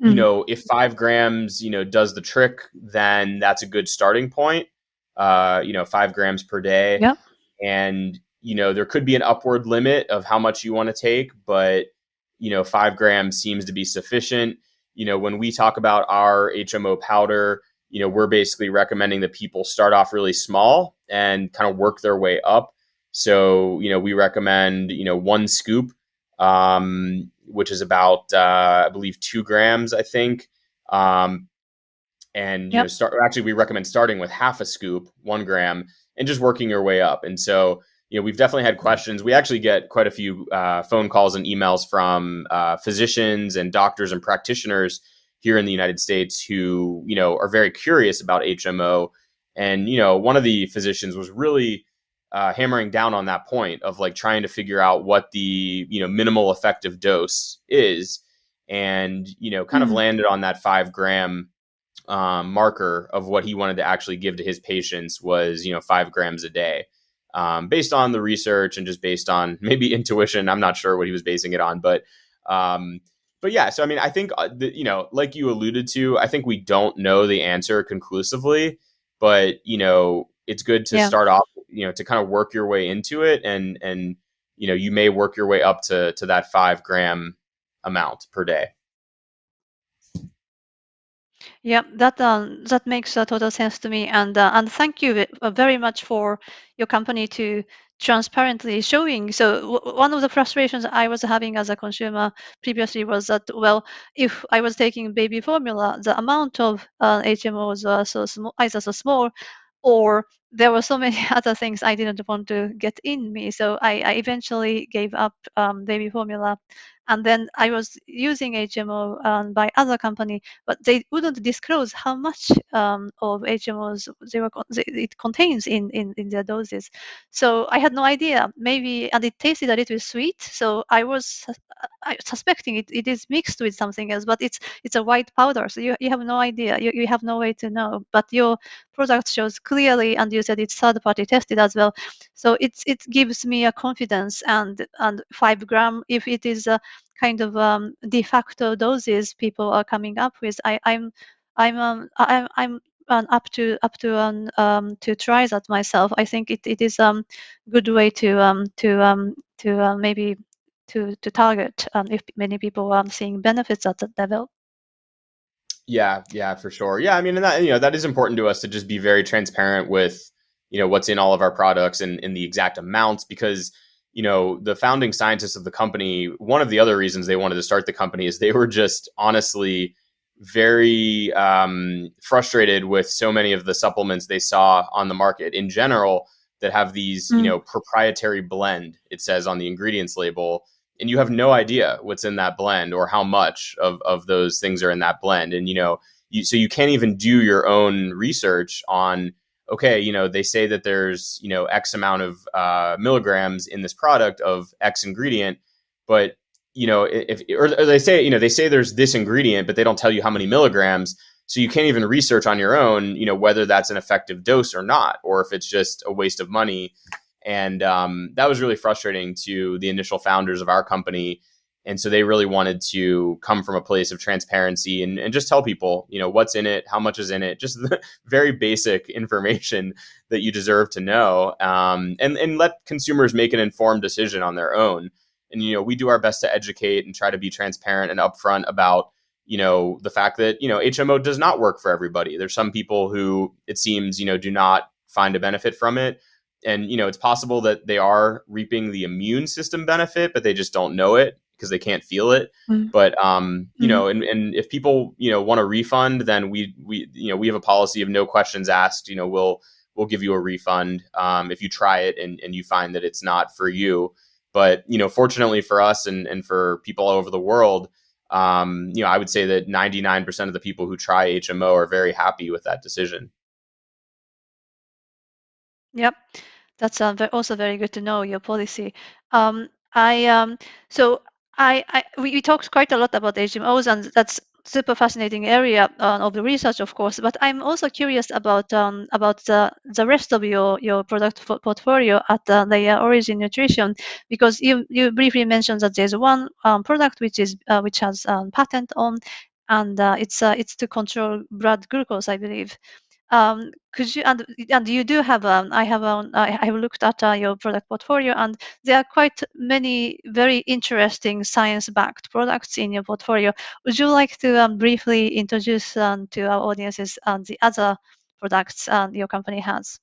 Mm. if 5 grams, does the trick, then that's a good starting point. 5 grams per day. Yeah. And, there could be an upward limit of how much you want to take, but, 5 grams seems to be sufficient. When we talk about our HMO powder, we're basically recommending that people start off really small and kind of work their way up. So, we recommend, 1 scoop, which is about, I believe, 2 grams, I think. And Yep. we recommend starting with half a scoop, 1 gram, and just working your way up. And so we've definitely had questions. We actually get quite a few phone calls and emails from physicians and doctors and practitioners here in the United States who are very curious about HMO. And one of the physicians was really hammering down on that point of like trying to figure out what the minimal effective dose is, and kind of Mm. landed on that 5 gram marker of what he wanted to actually give to his patients was 5 grams a day, based on the research and just based on maybe intuition. I'm not sure what he was basing it on, but yeah. So I mean, I think like you alluded to, I think we don't know the answer conclusively, but it's good to Yeah. start off, to kind of work your way into it, and you may work your way up to that 5 gram amount per day. Yeah, that makes total sense to me, and thank you very much for your company to transparently showing. So one of the frustrations I was having as a consumer previously was that, well, if I was taking baby formula, the amount of HMOs were so small, either so small, or there were so many other things I didn't want to get in me. So I eventually gave up baby formula, and then I was using HMO by other company, but they wouldn't disclose how much of HMOs it contains in their doses. So I had no idea. Maybe, and it tasted a little sweet. So I suspecting it is mixed with something else, but it's a white powder. So you have no idea. You have no way to know. But your product shows clearly, and you said it's third party tested as well. So it gives me a confidence, and 5 gram, if it is a kind of de facto doses people are coming up with, I'm to try that myself. I think it is good way to maybe to target if many people are seeing benefits at that level. Yeah, for sure. Yeah, I mean, and that, that is important to us to just be very transparent with, what's in all of our products and the exact amounts, because, the founding scientists of the company, one of the other reasons they wanted to start the company is they were just honestly very frustrated with so many of the supplements they saw on the market in general that have these, proprietary blend, it says on the ingredients label, and you have no idea what's in that blend or how much of those things are in that blend. And, so you can't even do your own research on, okay, they say that there's, X amount of milligrams in this product of X ingredient, but, if, or they say there's this ingredient, but they don't tell you how many milligrams. So you can't even research on your own, whether that's an effective dose or not, or if it's just a waste of money. And that was really frustrating to the initial founders of our company. And so they really wanted to come from a place of transparency and just tell people, what's in it, how much is in it, just the very basic information that you deserve to know, and let consumers make an informed decision on their own. And, we do our best to educate and try to be transparent and upfront about, the fact that, HMO does not work for everybody. There's some people who, it seems, do not find a benefit from it. And, it's possible that they are reaping the immune system benefit, but they just don't know it because they can't feel it. But, and if people, want a refund, then we have a policy of no questions asked. We'll give you a refund if you try it and you find that it's not for you. But, fortunately for us and for people all over the world, I would say that 99% of the people who try HMO are very happy with that decision. Yep. That's also very good to know your policy. I so we talked quite a lot about HMOs, and that's super fascinating area of the research, of course. But I'm also curious about the rest of your product portfolio at Layer Origine Nutrition, because you briefly mentioned that there's one product which has patent on, and it's to control blood glucose, I believe. Could you and you do have I have looked at your product portfolio, and there are quite many very interesting science-backed products in your portfolio. Would you like to briefly introduce to our audiences the other products your company has?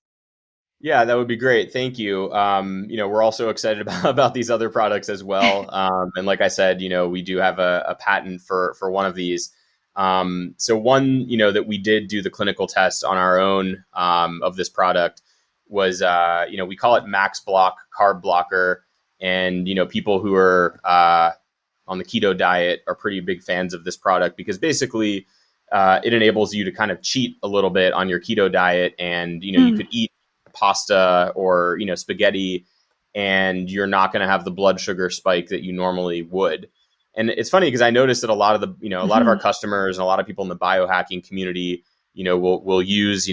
Yeah, that would be great. Thank you. We're also excited about these other products as well. And like I said, we do have a patent for one of these. So one, that we did do the clinical test on our own of this product was, we call it Max Block Carb Blocker. And, people who are on the keto diet are pretty big fans of this product because basically it enables you to kind of cheat a little bit on your keto diet. And, you could eat pasta or spaghetti, and you're not going to have the blood sugar spike that you normally would. And it's funny because I noticed that a lot of the a lot of our customers and a lot of people in the biohacking community will use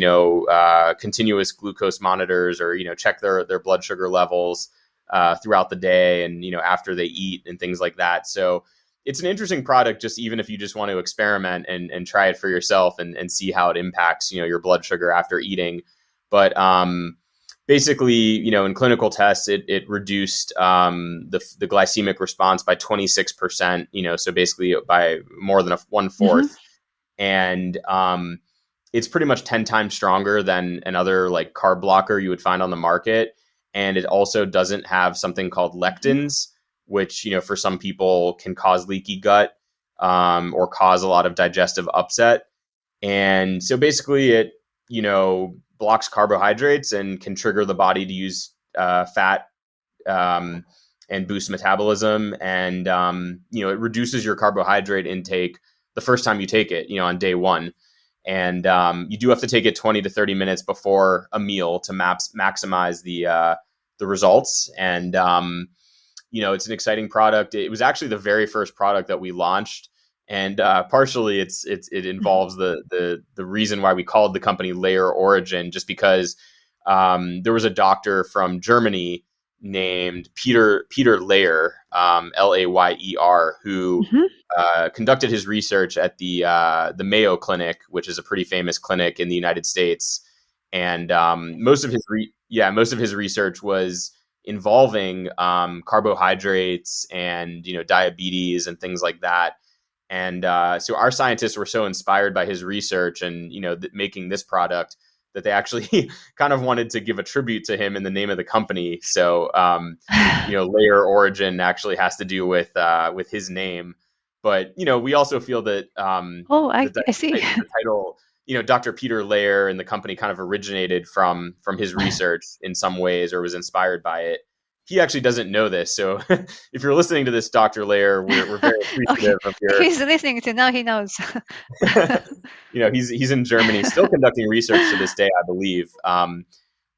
continuous glucose monitors or check their blood sugar levels throughout the day and after they eat and things like that. So it's an interesting product, just even if you just want to experiment and try it for yourself and see how it impacts your blood sugar after eating. But basically, in clinical tests, it reduced the glycemic response by 26%. So basically by more than 1/4, and it's pretty much 10 times stronger than another like carb blocker you would find on the market. And it also doesn't have something called lectins, which for some people can cause leaky gut or cause a lot of digestive upset. And so basically, it blocks carbohydrates and can trigger the body to use fat and boost metabolism. And, it reduces your carbohydrate intake the first time you take it, on day one. And you do have to take it 20 to 30 minutes before a meal to maximize the results. And, it's an exciting product. It was actually the very first product that we launched. And partially it involves the reason why we called the company Layer Origin, just because there was a doctor from Germany named Peter Layer, Layer, who Hmm. conducted his research at the Mayo Clinic, which is a pretty famous clinic in the United States. And most of his research was involving carbohydrates and diabetes and things like that. And so our scientists were so inspired by his research and making this product that they actually kind of wanted to give a tribute to him in the name of the company. So Layer Origin actually has to do with his name. But we also feel that Oh, the I see. title, Dr. Peter Layer and the company kind of originated from his research in some ways, or was inspired by it. He actually doesn't know this, so if you're listening to this, Dr. Layer, we're very Okay, appreciative of if your. he's listening to now, he knows. He's in Germany, still conducting research to this day, I believe.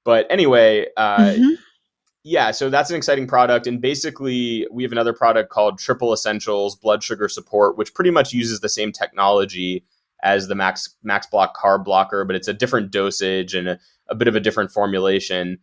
But anyway, Hmm. yeah, so that's an exciting product. And basically, we have another product called Triple Essentials Blood Sugar Support, which pretty much uses the same technology as the Max Block carb blocker, but it's a different dosage and a bit of a different formulation.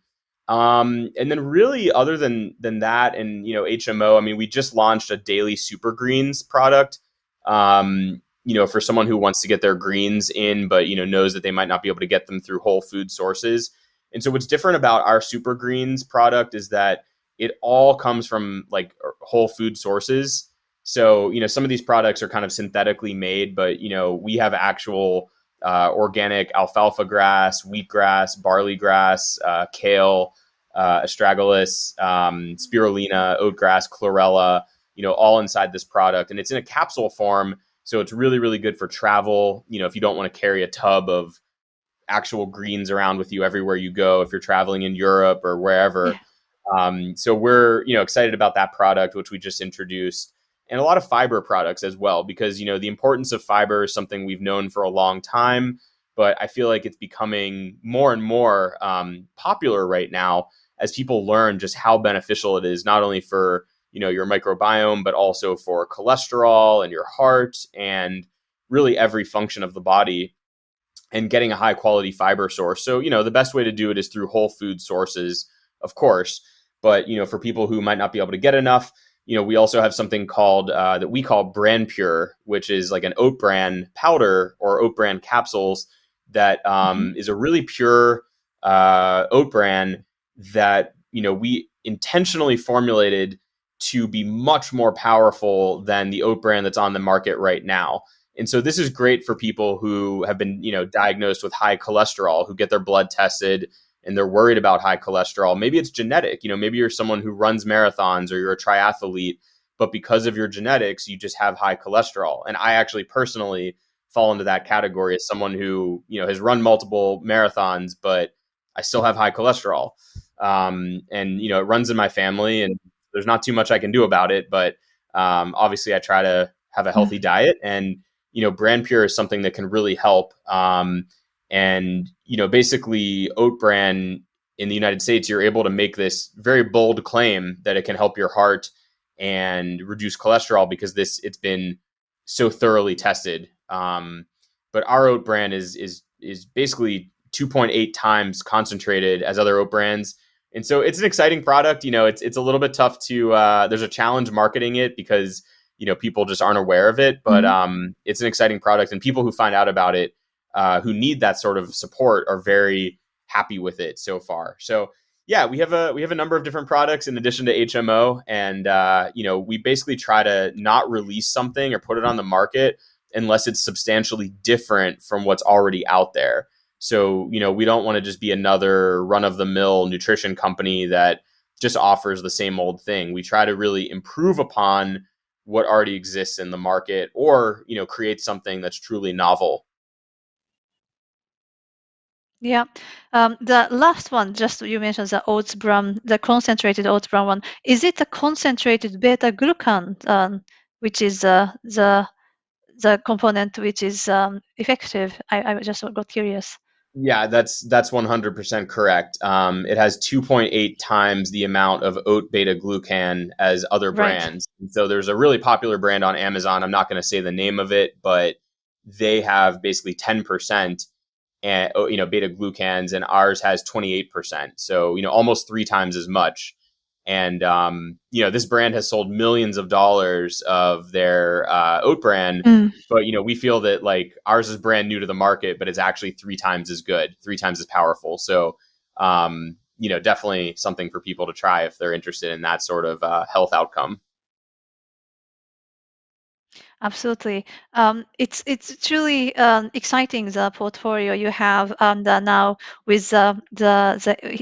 And then really, other than that, and HMO, I mean, we just launched a daily super greens product. For someone who wants to get their greens in, but knows that they might not be able to get them through whole food sources. And so what's different about our Super Greens product is that it all comes from like whole food sources. So, some of these products are kind of synthetically made, but, we have actual organic alfalfa grass, wheatgrass, barley grass, kale, astragalus, spirulina, oatgrass, chlorella, all inside this product. And it's in a capsule form. So it's really, really good for travel. If you don't want to carry a tub of actual greens around with you everywhere you go, if you're traveling in Europe or wherever. Yeah. So we're excited about that product, which we just introduced, and a lot of fiber products as well, because the importance of fiber is something we've known for a long time, but I feel like it's becoming more and more popular right now as people learn just how beneficial it is, not only for your microbiome, but also for cholesterol and your heart and really every function of the body, and getting a high quality fiber source. So, the best way to do it is through whole food sources, of course. But, for people who might not be able to get enough, we also have something called that we call Bran Pure, which is like an oat bran powder or oat bran capsules that Hmm. is a really pure oat bran that, we intentionally formulated to be much more powerful than the oat bran that's on the market right now. And so this is great for people who have been, diagnosed with high cholesterol, who get their blood tested and they're worried about high cholesterol. Maybe it's genetic, maybe you're someone who runs marathons or you're a triathlete, but because of your genetics, you just have high cholesterol. And I actually personally fall into that category as someone who, has run multiple marathons, but I still have high cholesterol. And, it runs in my family and there's not too much I can do about it. But obviously I try to have a healthy diet, and Bran Pure is something that can really help. And basically, oat bran in the United States, you're able to make this very bold claim that it can help your heart and reduce cholesterol because it's been so thoroughly tested. But our oat bran is basically 2.8 times concentrated as other oat brands. And so it's an exciting product. It's a little bit tough to. There's a challenge marketing it because people just aren't aware of it. But Hmm. it's an exciting product, and people who find out about it, who need that sort of support, are very happy with it so far. So yeah, we have a number of different products in addition to HMO, and we basically try to not release something or put it on the market unless it's substantially different from what's already out there. So we don't want to just be another run of the mill nutrition company that just offers the same old thing. We try to really improve upon what already exists in the market, or create something that's truly novel. Yeah. The last one, just you mentioned the oats bran, the concentrated oats bran one. Is it a concentrated beta glucan, which is the component which is effective? I just got curious. Yeah, that's 100% correct. It has 2.8 times the amount of oat beta glucan as other Right. brands. And so there's a really popular brand on Amazon. I'm not going to say the name of it, but they have basically 10%. and beta glucans, and ours has 28%. So almost 3 times as much. And this brand has sold millions of dollars of their oat bran, but we feel that like ours is brand new to the market, but it's actually 3 times as good, 3 times as powerful. So definitely something for people to try if they're interested in that sort of health outcome. Absolutely. It's truly exciting, the portfolio you have, and now with the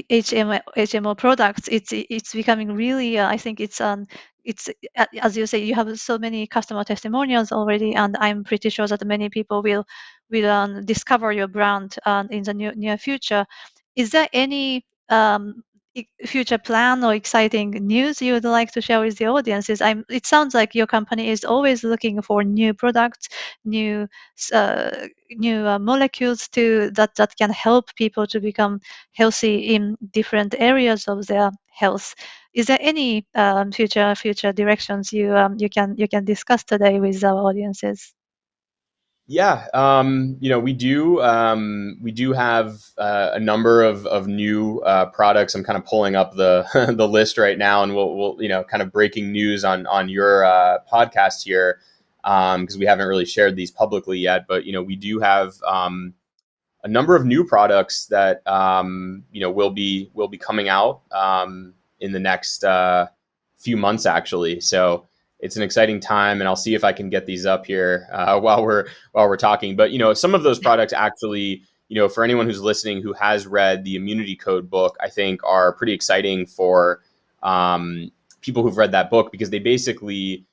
HMO products, it's becoming really. I think it's as you say, you have so many customer testimonials already, and I'm pretty sure that many people will discover your brand in the near future. Is there any future plan or exciting news you would like to share with the audiences? It sounds like your company is always looking for new products, new uh, molecules that can help people to become healthy in different areas of their health. Is there any future directions you can discuss today with our audiences? Yeah, we do have a number of new products. I'm kind of pulling up the the list right now, and we'll kind of breaking news on your podcast here, because we haven't really shared these publicly yet. But we do have a number of new products that will be coming out in the next few months, actually. So it's an exciting time, and I'll see if I can get these up here while we're talking. But some of those products actually, for anyone who's listening who has read the Immunity Code book, I think are pretty exciting for people who've read that book, because they basically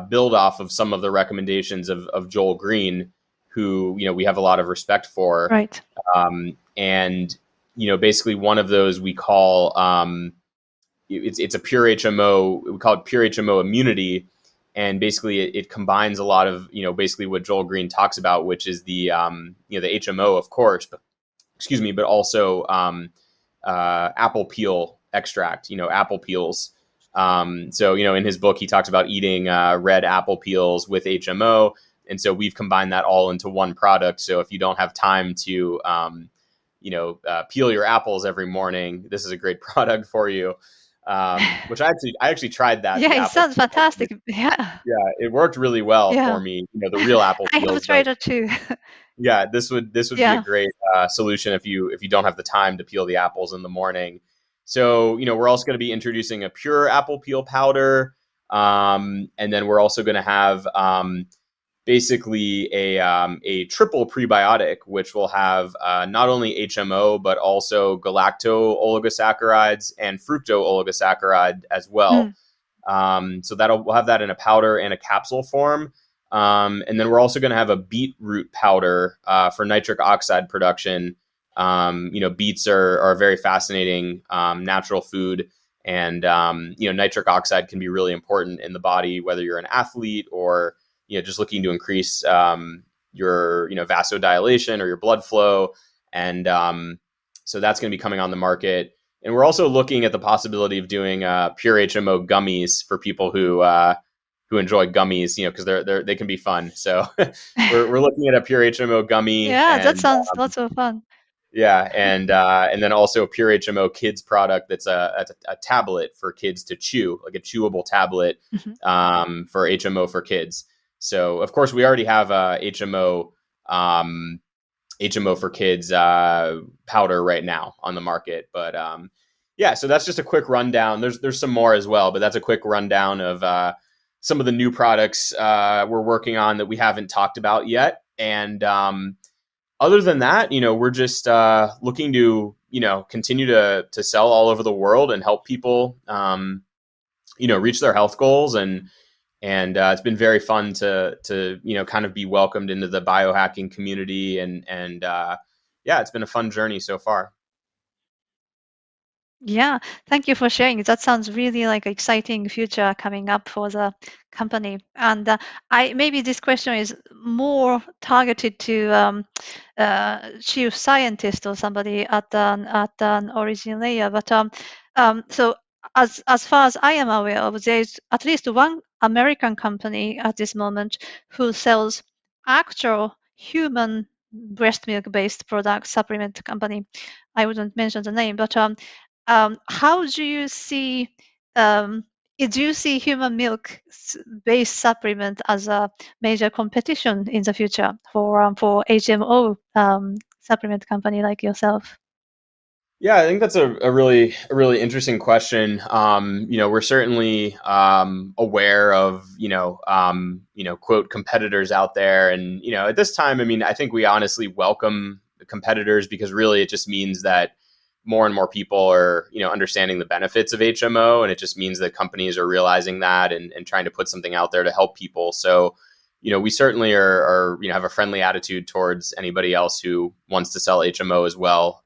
build off of some of the recommendations of Joel Green, who we have a lot of respect for. Right. And basically one of those we call it's a pure HMO. We call it pure HMO immunity, and basically it combines a lot of basically what Joel Green talks about, which is the the HMO, of course, but but also apple peel extract. Apple peels. So in his book he talks about eating red apple peels with HMO. And so we've combined that all into one product. So if you don't have time to, peel your apples every morning, this is a great product for you. Which I actually tried that. Yeah, The it apple sounds peel. fantastic. Yeah. Yeah, it worked really well for Yeah. me. The real apple I have peels, but tried it too. yeah, this would be a Yeah. great solution if you don't have the time to peel the apples in the morning. So we're also going to be introducing a pure apple peel powder, and then we're also going to have basically a triple prebiotic, which will have not only HMO, but also galacto oligosaccharides and fructo oligosaccharide as well. So we'll have that in a powder and a capsule form. And then we're also going to have a beetroot powder for nitric oxide production. Beets are a very fascinating natural food. And, nitric oxide can be really important in the body, whether you're an athlete or just looking to increase your vasodilation or your blood flow. And so that's going to be coming on the market. And we're also looking at the possibility of doing pure HMO gummies for people who enjoy gummies, because they can be fun. So we're looking at a pure HMO gummy, Yeah, that and sounds lots of fun. yeah, and then also a pure HMO kids product that's a tablet for kids to chew, like a chewable tablet for HMO for kids. So of course we already have a HMO for kids powder right now on the market, but yeah, so that's just a quick rundown. There's some more as well, but that's a quick rundown of some of the new products we're working on that we haven't talked about yet. And other than that, we're just looking to continue to sell all over the world and help people reach their health goals. And it's been very fun to kind of be welcomed into the biohacking community, and yeah, it's been a fun journey so far. Yeah, thank you for sharing. That sounds really like an exciting future coming up for the company. And I maybe this question is more targeted to chief scientist or somebody at an origin layer. But so as far as I am aware of, there's at least one American company at this moment who sells actual human breast milk-based product supplement company. I wouldn't mention the name, but how do you see? Do you see human milk-based supplement as a major competition in the future for HMO supplement company like yourself? Yeah, I think that's a really interesting question. We're certainly aware of quote competitors out there, and at this time, I mean, I think we honestly welcome the competitors because really it just means that more and more people are understanding the benefits of HMO, and it just means that companies are realizing that and trying to put something out there to help people. So we certainly are have a friendly attitude towards anybody else who wants to sell HMO as well.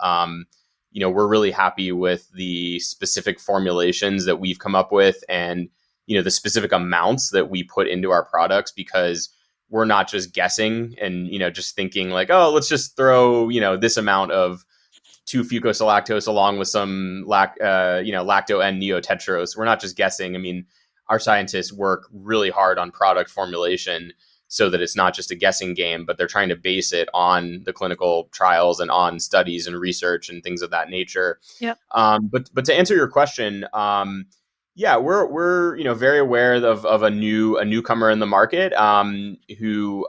We're really happy with the specific formulations that we've come up with and, the specific amounts that we put into our products, because we're not just guessing and, just thinking like, oh, let's just throw, this amount of 2-fucosyl-lactose along with some lacto-N neotetrose. We're not just guessing. I mean, our scientists work really hard on product formulation so that it's not just a guessing game, but they're trying to base it on the clinical trials and on studies and research and things of that nature. Yeah. But to answer your question, yeah, we're very aware of a newcomer in the market who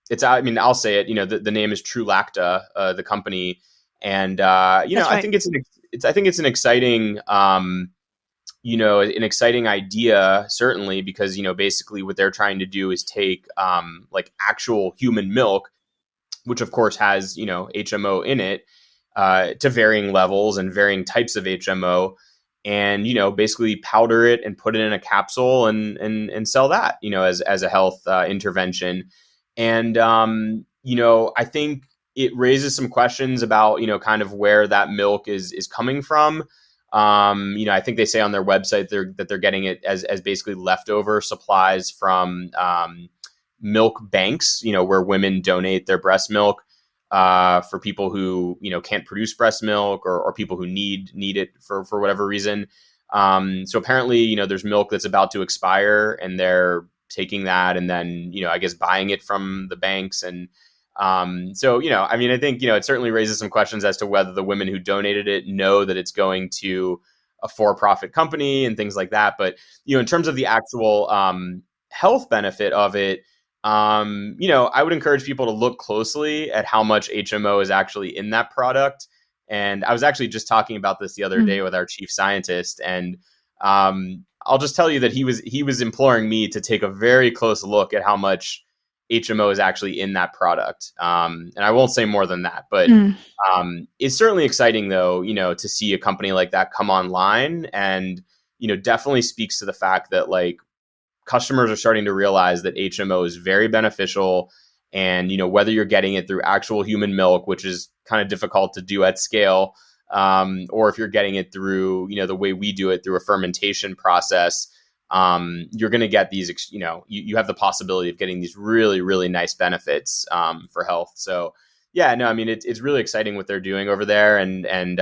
it's, I mean, I'll say it. The name is Trulacta, the company, and That's right. I think it's an exciting an exciting idea, certainly, because basically what they're trying to do is take like actual human milk, which of course has HMO in it, to varying levels and varying types of HMO, and basically powder it and put it in a capsule and sell that as a health intervention. And I think it raises some questions about kind of where that milk is coming from. I think they say on their website that they're getting it as basically leftover supplies from milk banks, where women donate their breast milk for people who can't produce breast milk, or people who need it for whatever reason. So apparently, there's milk that's about to expire, and they're taking that and then I guess buying it from the banks. And so, I mean, I think, it certainly raises some questions as to whether the women who donated it know that it's going to a for-profit company and things like that. But, in terms of the actual health benefit of it, I would encourage people to look closely at how much HMO is actually in that product. And I was actually just talking about this the other day with our chief scientist, and I'll just tell you that he was imploring me to take a very close look at how much HMO is actually in that product. And I won't say more than that, but it's certainly exciting though, to see a company like that come online, and, definitely speaks to the fact that like customers are starting to realize that HMO is very beneficial. And, whether you're getting it through actual human milk, which is kind of difficult to do at scale, or if you're getting it through, the way we do it through a fermentation process, you're going to get these, you have the possibility of getting these really, really nice benefits for health. So yeah, no, I mean, it's really exciting what they're doing over there, and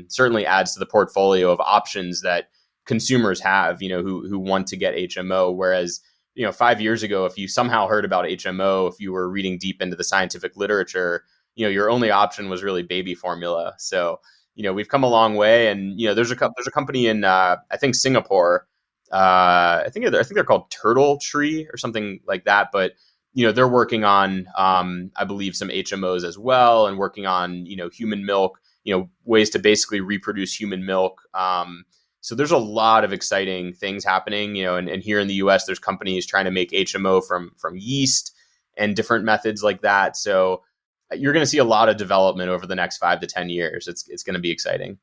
certainly adds to the portfolio of options that consumers have, who want to get HMO. Whereas, 5 years ago, if you somehow heard about HMO, if you were reading deep into the scientific literature, your only option was really baby formula. So, we've come a long way, and, there's a company in, I think Singapore, I think they're called Turtle Tree or something like that. But, they're working on, I believe, some HMOs as well, and working on, human milk, ways to basically reproduce human milk. So there's a lot of exciting things happening, and here in the US, there's companies trying to make HMO from yeast and different methods like that. So you're going to see a lot of development over the next 5 to 10 years. It's going to be exciting.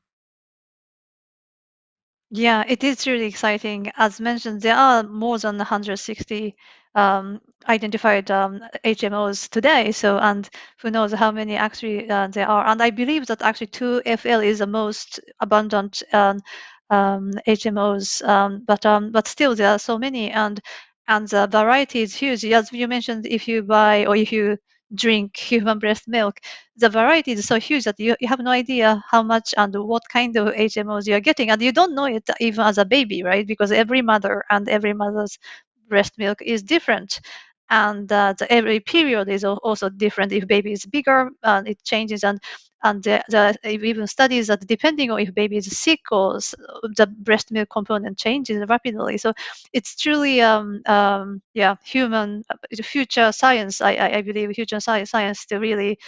Yeah, it is really exciting. As mentioned, there are more than 160 identified HMOs today. So, and who knows how many actually there are. And I believe that actually 2-FL is the most abundant HMOs. But still, there are so many, and the variety is huge. As you mentioned, if you buy or if you drink human breast milk, the variety is so huge that you have no idea how much and what kind of HMOs you are getting. And you don't know it even as a baby, right? Because every mother and every mother's breast milk is different. and every period is also different. If baby is bigger, it changes, and even studies that depending on if baby is sick or the breast milk component changes rapidly. So it's truly human future science. I believe future science to really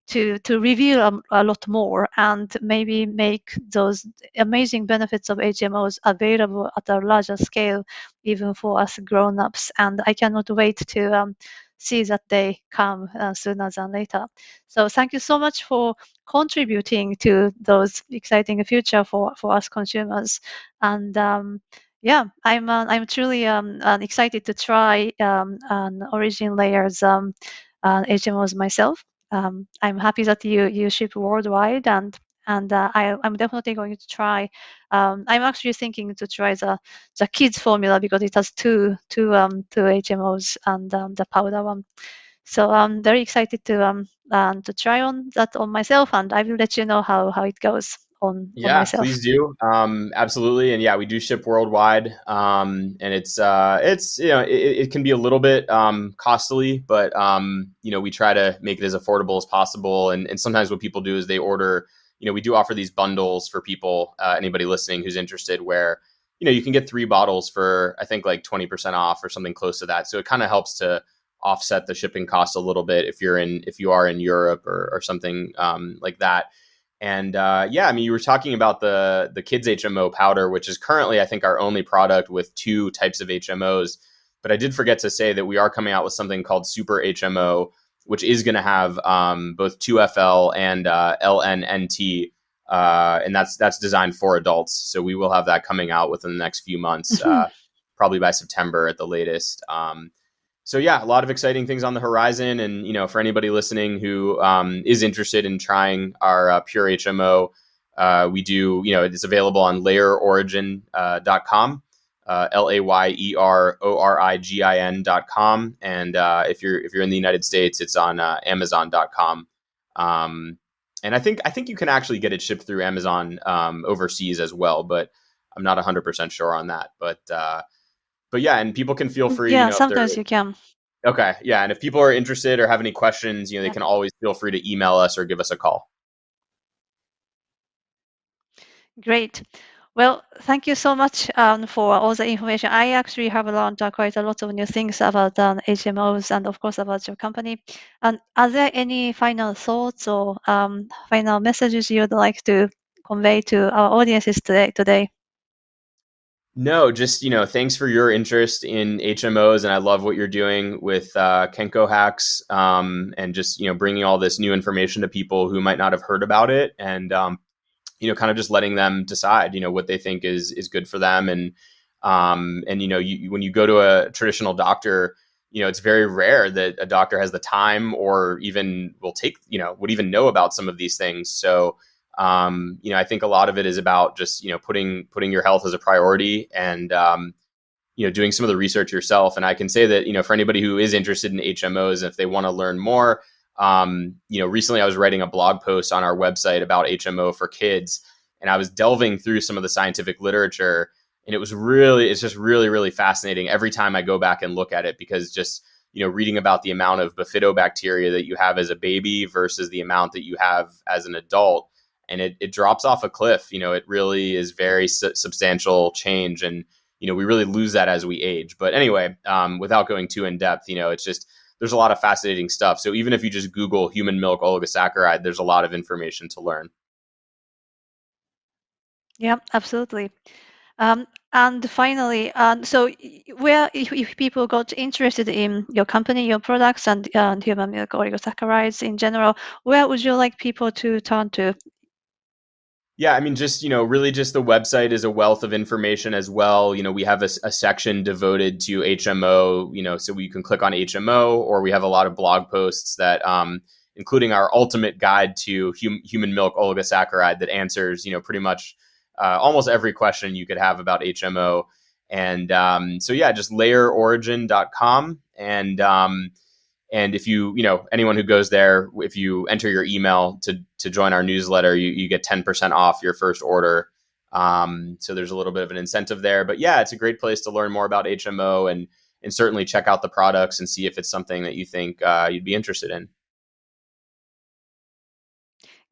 to reveal a lot more and maybe make those amazing benefits of HMOs available at a larger scale, even for us grown-ups. And I cannot wait to see that day come sooner than later. So thank you so much for contributing to those exciting future for us consumers. And I'm truly excited to try Origin Layers HMOs myself. I'm happy that you ship worldwide, and I'm definitely going to try. I'm actually thinking to try the kids formula because it has two HMOs and the powder one. So I'm very excited to try on that on myself, and I will let you know how it goes on Yeah, myself. please do. Absolutely. And yeah, we do ship worldwide. And it's, it can be a little bit, costly, but, we try to make it as affordable as possible. And sometimes what people do is they order, we do offer these bundles for people, anybody listening who's interested where, you can get 3 bottles for, I think like 20% off or something close to that. So it kind of helps to offset the shipping cost a little bit if you are in Europe or something, like that. And I mean, you were talking about the kids HMO powder, which is currently, I think, our only product with 2 types of HMOs. But I did forget to say that we are coming out with something called Super HMO, which is going to have both 2FL and LNNT, and that's designed for adults. So we will have that coming out within the next few months, probably by September at the latest. So yeah, a lot of exciting things on the horizon. And, for anybody listening who is interested in trying our Pure HMO, we do, it's available on layerorigin.com, LAYERORIGIN.com. And if you're in the United States, it's on Amazon.com. And I think you can actually get it shipped through Amazon overseas as well, but I'm not 100% sure on that. But yeah, and people can feel free, Yeah, if they're sometimes you can. okay. Yeah. And if people are interested or have any questions, they Yeah. can always feel free to email us or give us a call. Great. Well, thank you so much for all the information. I actually have learned quite a lot of new things about HMOs and, of course, about your company. And are there any final thoughts or final messages you'd like to convey to our audiences today? No, just, thanks for your interest in HMOs. And I love what you're doing with Kenko Hacks, and just, bringing all this new information to people who might not have heard about it. And, kind of just letting them decide, what they think is good for them. And when you go to a traditional doctor, it's very rare that a doctor has the time or even will take, would even know about some of these things. So, I think a lot of it is about just, putting your health as a priority and, doing some of the research yourself. And I can say that, for anybody who is interested in HMOs, if they want to learn more, recently I was writing a blog post on our website about HMO for kids, and I was delving through some of the scientific literature, and it's just really, really fascinating every time I go back and look at it, because just, reading about the amount of bifidobacteria that you have as a baby versus the amount that you have as an adult, and it drops off a cliff. It really is very substantial change, and, we really lose that as we age. But anyway, without going too in depth, it's just, there's a lot of fascinating stuff. So even if you just Google human milk oligosaccharide, there's a lot of information to learn. Yeah, absolutely. And finally, so where if people got interested in your company, your products, and human milk oligosaccharides in general, where would you like people to turn to? Yeah, I mean, just, really just the website is a wealth of information as well. We have a section devoted to HMO, so you can click on HMO, or we have a lot of blog posts that, including our ultimate guide to human milk oligosaccharide that answers, pretty much almost every question you could have about HMO. And so, yeah, just layerorigin.com. And if anyone who goes there, if you enter your email to join our newsletter, you get 10% off your first order. So there's a little bit of an incentive there. But yeah, it's a great place to learn more about HMO and and certainly check out the products and see if it's something that you think you'd be interested in.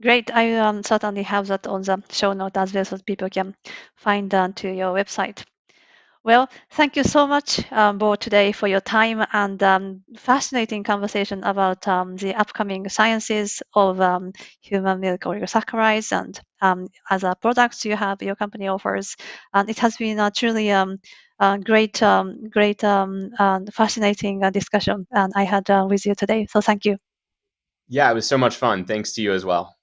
Great. I certainly have that on the show note as well, so people can find to your website. Well, thank you so much, Beau, today for your time and fascinating conversation about the upcoming sciences of human milk oligosaccharides and other products your company offers. And it has been a truly great, fascinating discussion I had with you today. So thank you. Yeah, it was so much fun. Thanks to you as well.